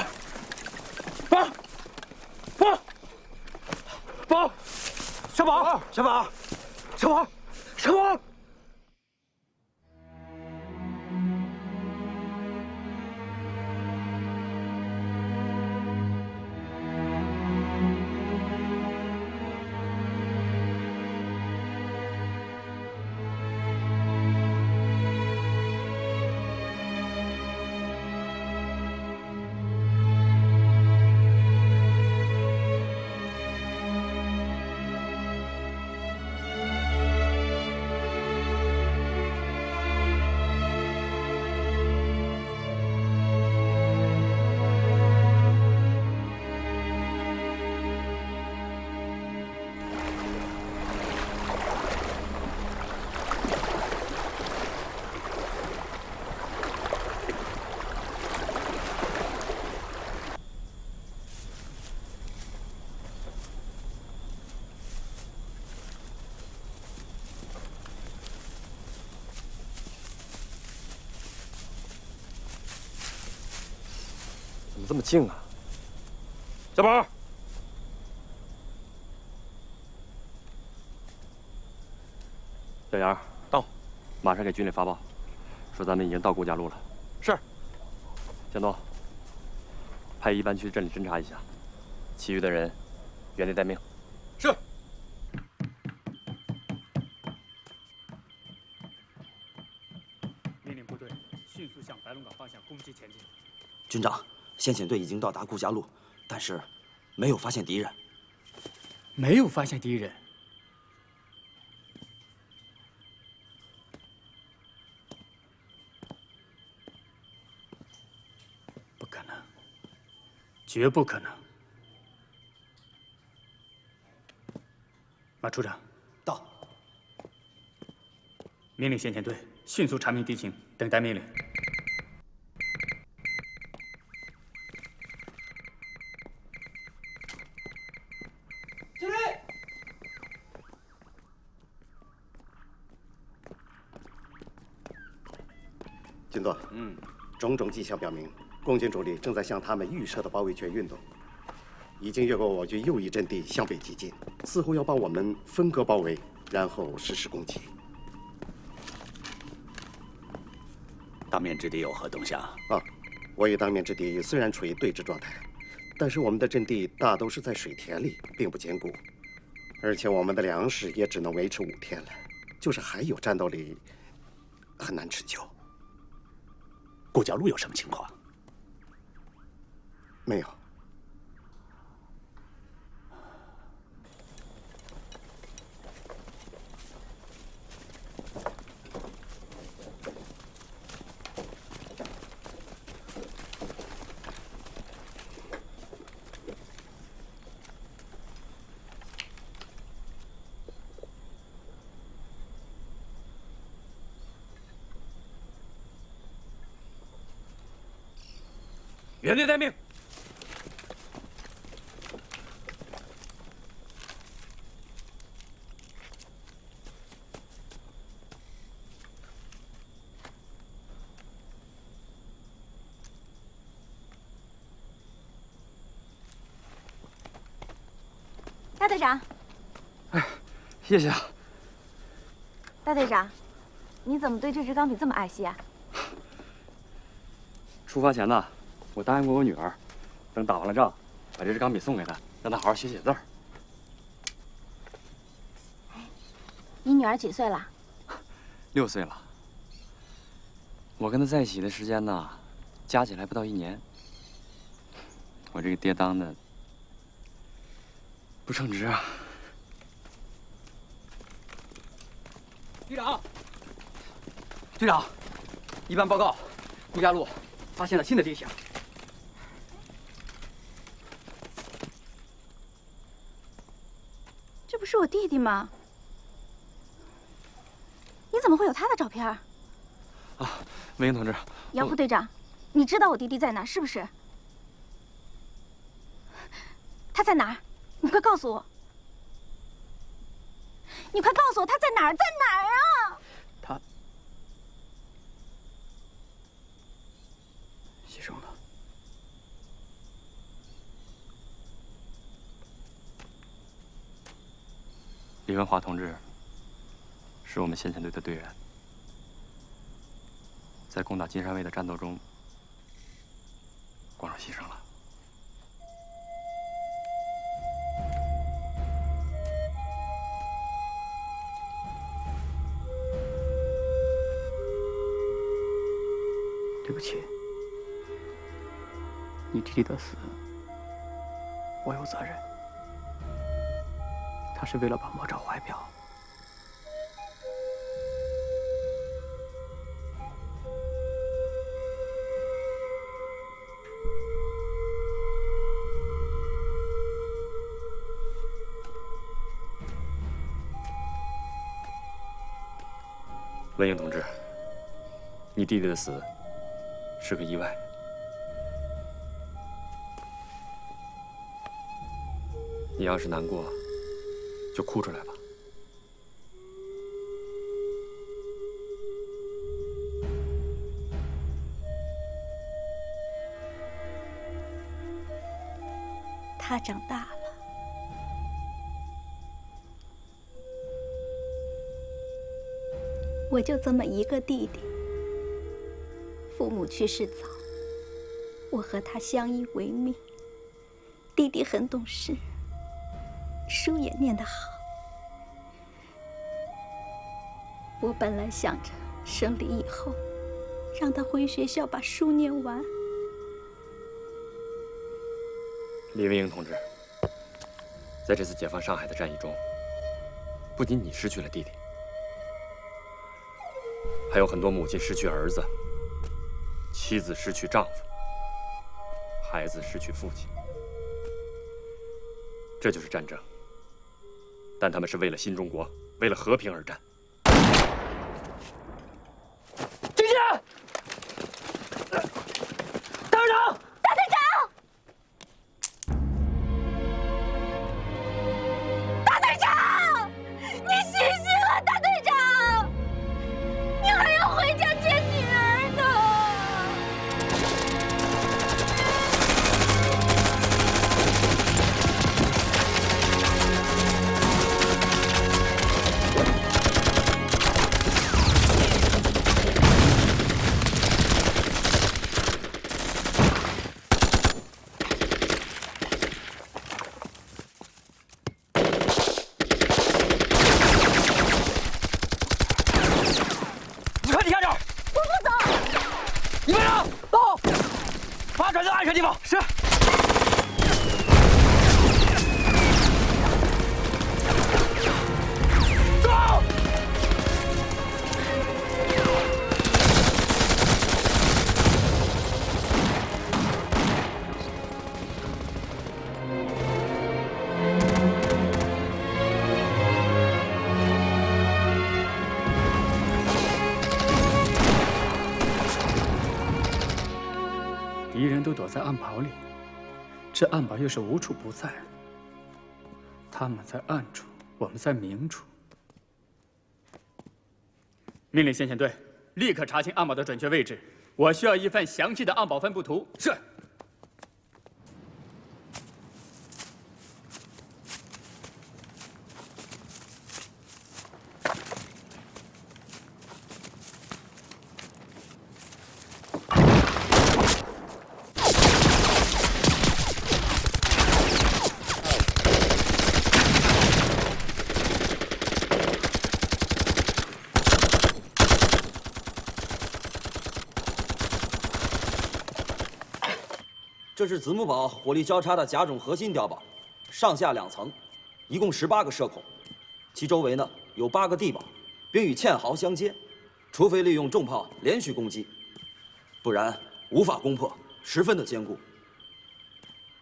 小宝，小宝。怎么这么静啊？小宝，小杨到，马上给军里发报，说咱们已经到顾家路了。是。向东，派一班去镇里侦查一下，其余的人原地待命。是。命令部队迅速向白龙岗方向攻击前进。军长，先遣队已经到达顾家路，但是没有发现敌人。没有发现敌人。不可能，绝不可能。马处长，到。命令先遣队迅速查明敌情，等待命令。敬礼！军座，种种迹象表明，共军主力正在向他们预设的包围圈运动，已经越过我军右翼阵地向北急进，似乎要把我们分割包围，然后实施攻击。当面之敌有何动向？我与当面之敌虽然处于对峙状态，但是我们的阵地大都是在水田里，并不坚固，而且我们的粮食也只能维持5天了，就是还有战斗力，很难持久。顾家路有什么情况？没有。原队待命。大队长，谢谢啊。大队长，你怎么对这支钢笔这么爱惜啊？出发前呢，我答应过我女儿，等打完了仗，把这支钢笔送给她，让她好好写写字儿。你女儿几岁了6岁了。我跟她在一起的时间呢，加起来不到1年。我这个爹当的不称职啊。队长，队长，一班报告，顾家路发现了新的地形。这不是我弟弟吗？你怎么会有他的照片？啊，文英同志，姚副队长，你知道我弟弟在哪是不是？他在哪儿？你快告诉我！你快告诉我他在哪儿，在哪儿啊！他牺牲了。李文华同志是我们先遣队的队员，在攻打金山卫的战斗中光荣牺牲了。对不起，你弟弟的死，我有责任。他是为了把魔爪怀表。文英同志，你弟弟的死是个意外。你要是难过，就哭出来吧。他长大了，我就这么一个弟弟。父母去世早，我和他相依为命。弟弟很懂事，书也念得好。我本来想着生理以后，让他回学校把书念完。李文英同志，在这次解放上海的战役中，不仅你失去了弟弟，还有很多母亲失去儿子，妻子失去丈夫，孩子失去父亲。这就是战争。但他们是为了新中国，为了和平而战。军舰，大队长，大队长，大队长，你醒醒啊，大队长，你还要回家见女儿呢。转到安全地方。是。走。敌人都躲在暗堡里，这暗堡又是无处不在。他们在暗处，我们在明处。命令先遣队立刻查清暗堡的准确位置。我需要一份详细的暗堡分布图。是。这是子母堡火力交叉的甲种核心碉堡，上下2层，一共18个射孔，其周围呢有8个地堡，并与堑壕相接，除非利用重炮连续攻击，不然无法攻破，十分的坚固。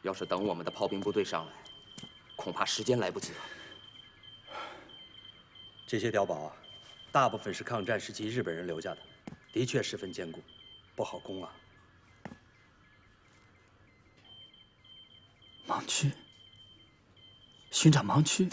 要是等我们的炮兵部队上来，恐怕时间来不及了。这些碉堡啊，大部分是抗战时期日本人留下的，的确十分坚固，不好攻啊。 盲区，寻找盲区。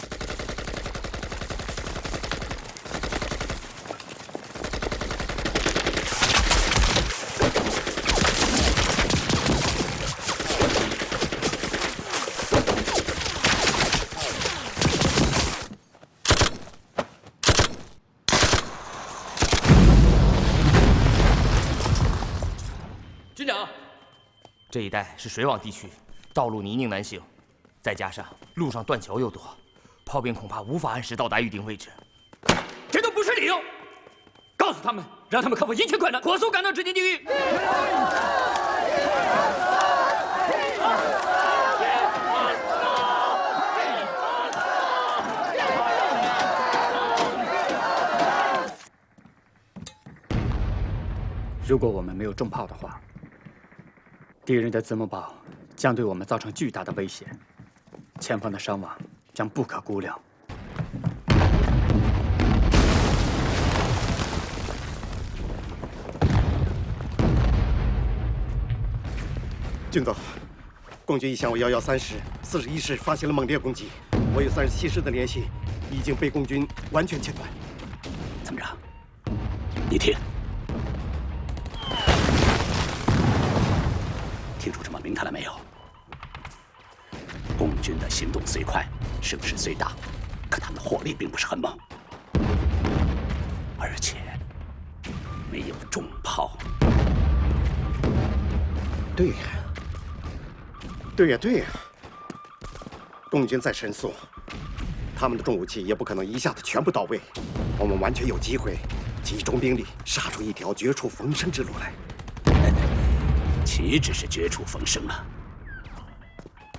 军长，这一带是水网地区。 道路泥泞难行，再加上路上断桥又多，炮兵恐怕无法按时到达预定位置。这都不是理由！告诉他们，让他们克服一切困难，火速赶到指定地域。如果我们没有重炮的话，敌人的子母堡 将对我们造成巨大的威胁，前方的伤亡将不可估量。军总，共军一向113师41师发现了猛烈攻击，我有37师的联系已经被共军完全切断。参谋长，你听，听出什么名堂来没有？ 共军的行动虽快，声势虽大，可他们的火力并不是很猛，而且没有重炮。对呀，对呀，对呀！共军再神速，他们的重武器也不可能一下子全部到位。我们完全有机会集中兵力，杀出一条绝处逢生之路来。岂止是绝处逢生了？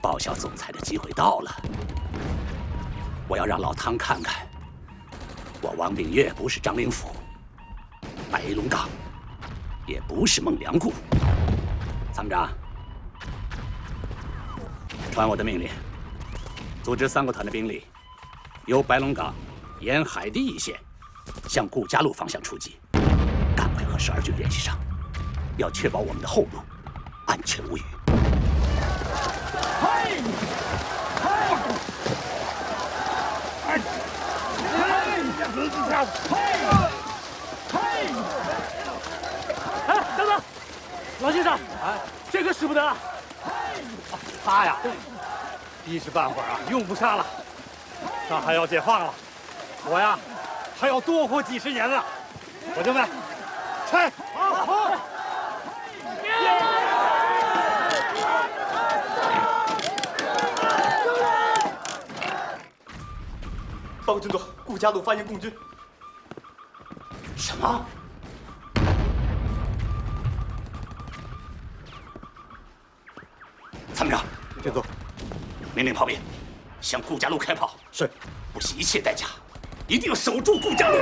报效总裁的机会到了，我要让老汤看看，我王炳岳不是张灵甫，白龙岗也不是孟良崮。参谋长，传我的命令，组织3个团的兵力，由白龙岗沿海堤一线向顾家路方向出击，赶快和12军联系上，要确保我们的后路安全无虞。哎，等等，老先生，哎，这可使不得。他呀，一时半会儿啊用不上了。上海要解放了，我呀还要多活几十年了。伙计们，拆！好。报告军座，顾家路发现共军。什么？参谋长，军座，命令炮兵向顾家路开炮。是，不惜一切代价，一定要守住顾家路。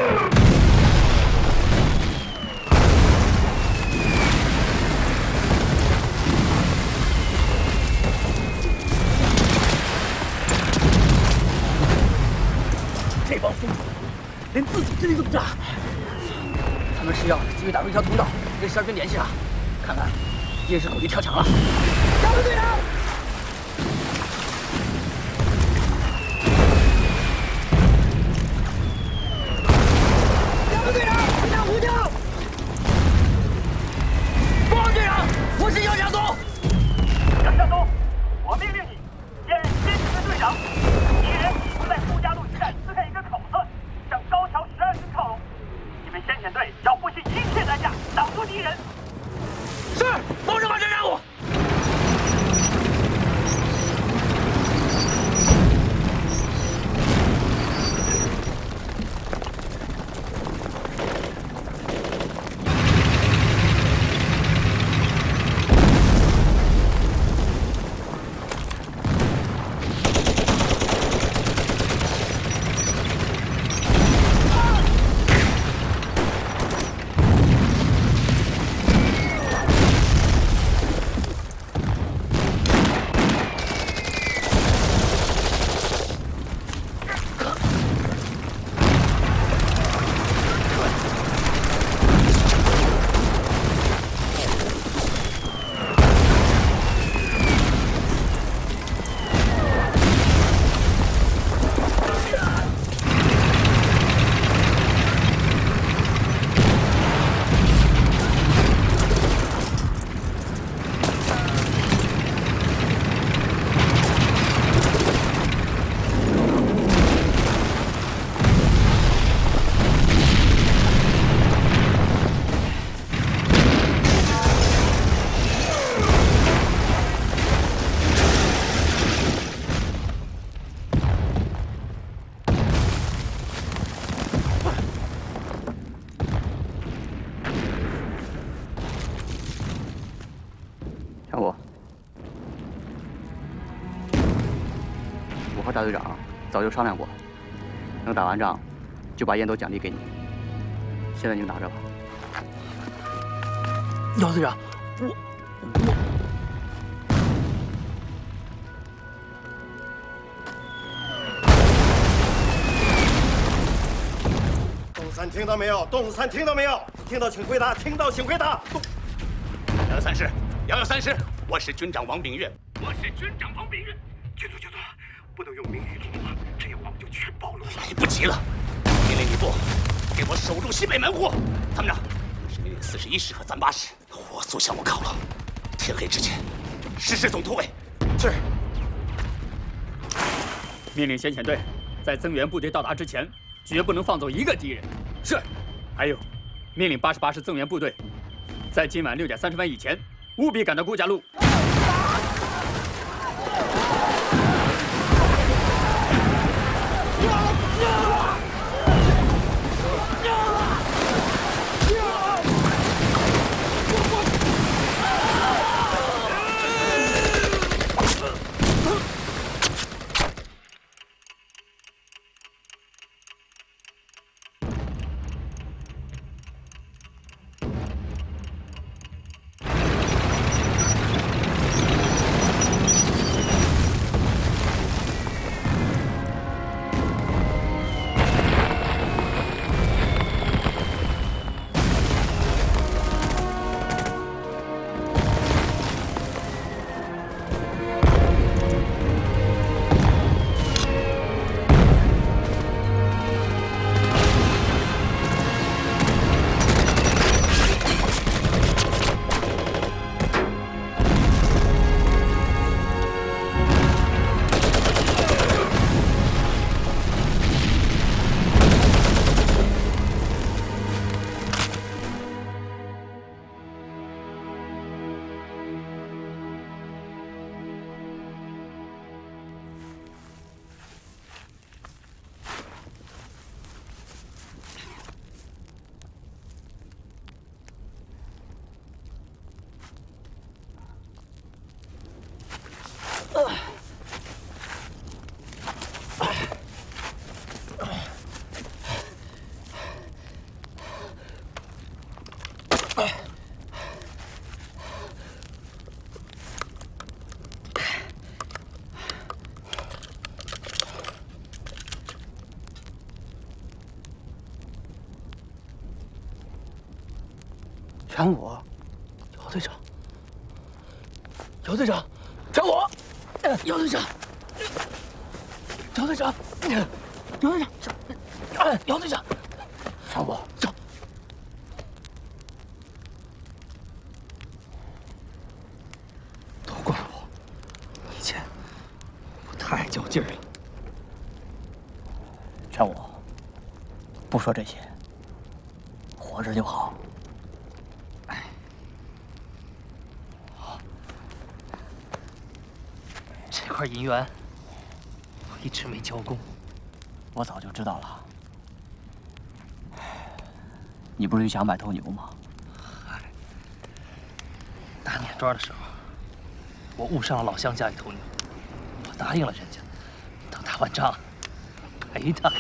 这帮疯子连自己阵地都不炸，他们是要急于打入一条通道，跟12军联系上，看来一定是狗急跳墙了。加油，队长！加油，队长！队长呼叫！报告队长，我是杨夏松。杨夏松，我命令你兼任先行的队长。敌人企图在顾家路一带撕开一个口子，向高桥12军靠拢。你们先遣队要不惜一切代价挡住敌人。是，保证完成任务。强果，我和大队长早就商量过，能打完仗就把烟斗奖励给你。现在你就拿着吧。姚队长，洞三听到没有？洞三听到没有？听到请回答，听到请回答。113师，我是军长王炳岳。我是军长王炳岳。军座，不能用明语通话，这样我们就全暴露了。来不及了，命令你部给我守住西北门户。参谋长，是命令41师和38师火速向我靠拢，天黑之前实施总突围。是。命令先遣队在增援部队到达之前，绝不能放走一个敌人。是。还有，命令88师增援部队在今晚6点30分以前务必赶到顾家路。全我，姚队长，姚队长，全我，姚队长，姚队长，姚队长，姚队长，全我，走。都怪我，以前我太较劲儿了。劝我不说这些，活着就好。这块银元我一直没交工，我早就知道了。你不是想买头牛吗？打碾庄的时候，我误伤了老乡家里头牛，我答应了人家，等打完仗赔他。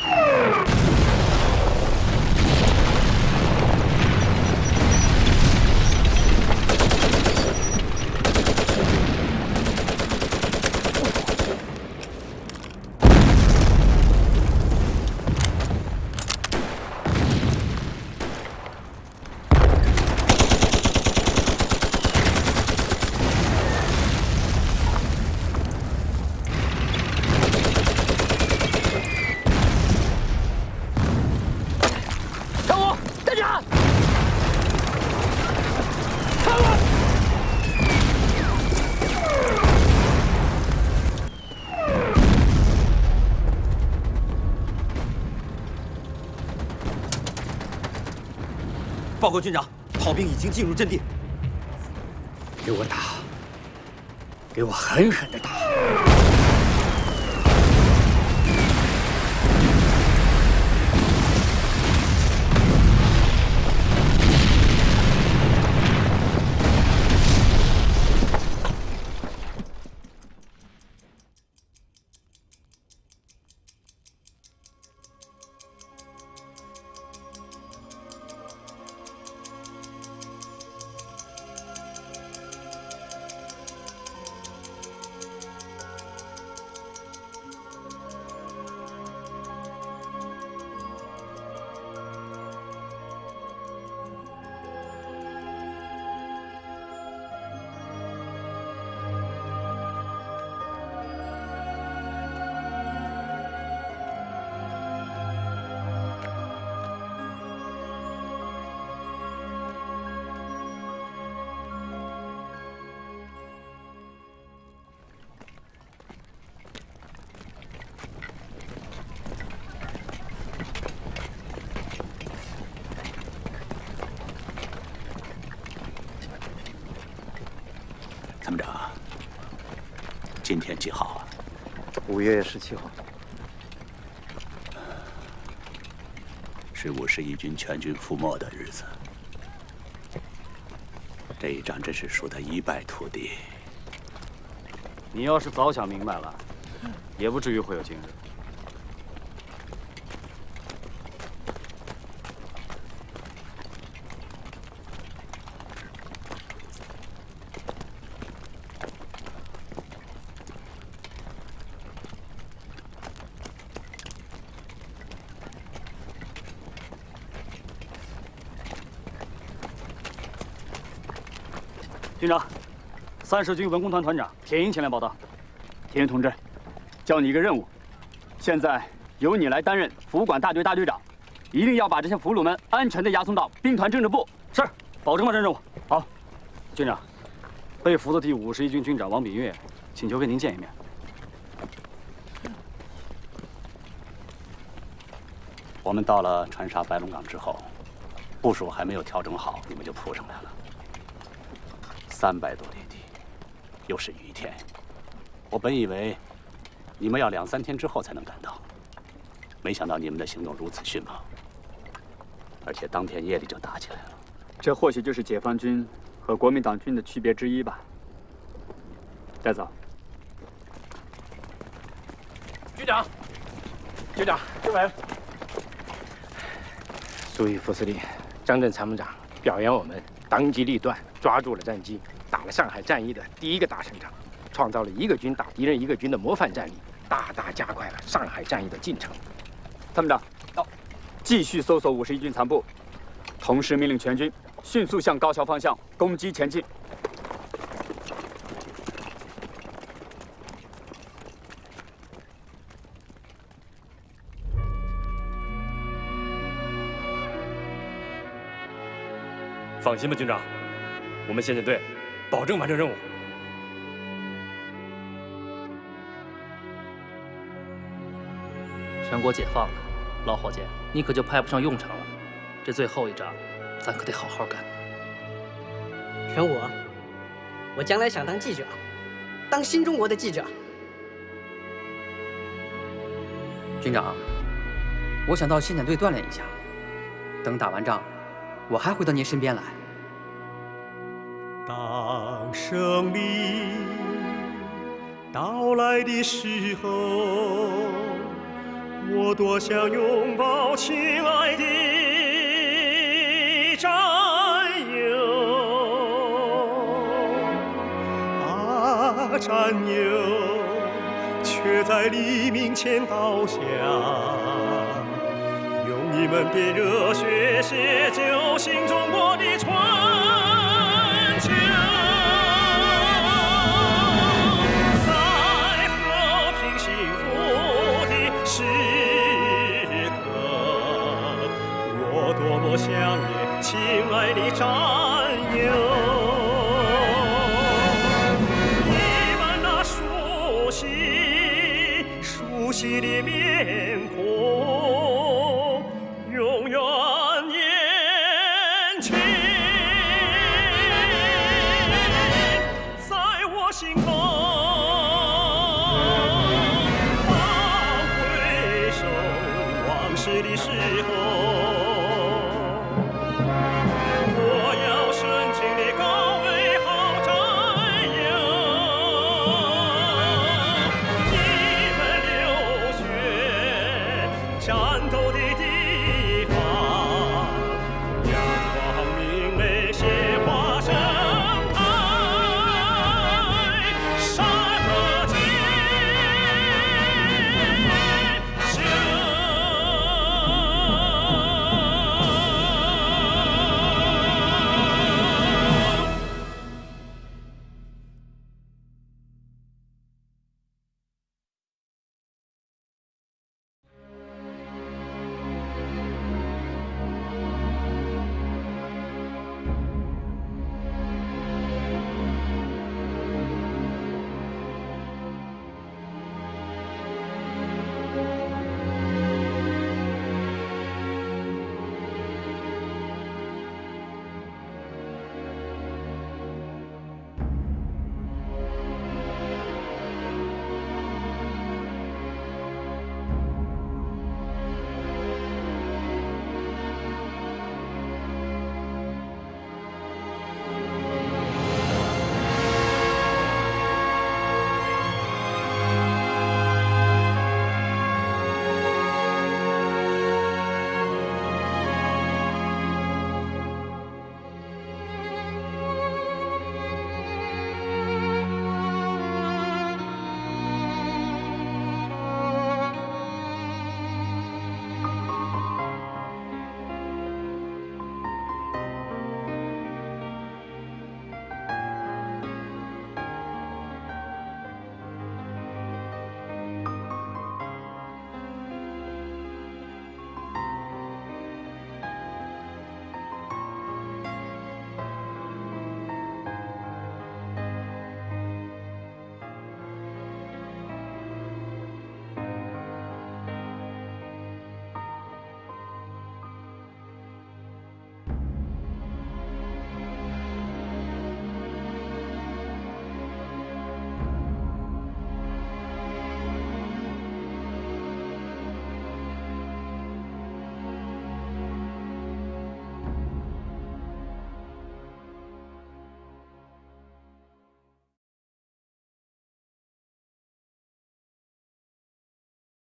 报告军长，炮兵已经进入阵地。给我打！给我狠狠的打！参谋长，今天几号啊？5月17号。是51军全军覆没的日子。这一仗真是输得一败涂地。你要是早想明白了，也不至于会有今日。军长，30军文工团团长铁英前来报道。铁英同志，交你一个任务，现在由你来担任府管大队大队长，一定要把这些俘虏们安全地押送到兵团政治部。是，保证完成任务。好，军长，被俘的第51军军长王炳岳请求跟您见一面。我们到了川沙白龙岗之后，部署还没有调整好，你们就扑上来了。300多里地，又是雨天，我本以为你们要2、3天之后才能赶到，没想到你们的行动如此迅猛，而且当天夜里就打起来了。这或许就是解放军和国民党军的区别之一吧。带走。局长，局长，政委，苏伊副司令、张震参谋长表扬我们当机立断，抓住了战机，打了上海战役的第一个大胜仗，创造了一个军打敌人一个军的模范战例，大大加快了上海战役的进程。参谋长，到，继续搜索51军残部，同时命令全军迅速向高桥方向攻击前进。放心吧，军长，我们先遣队保证完成任务。全国解放了，老伙计，你可就派不上用场了。这最后一仗，咱可得好好干。全国，我将来想当记者，当新中国的记者。军长，我想到先遣队锻炼一下，等打完仗，我还回到您身边来。当胜利到来的时候，我多想拥抱亲爱的战友啊，战友，却在黎明前倒下。用你们的热血写就新中国的传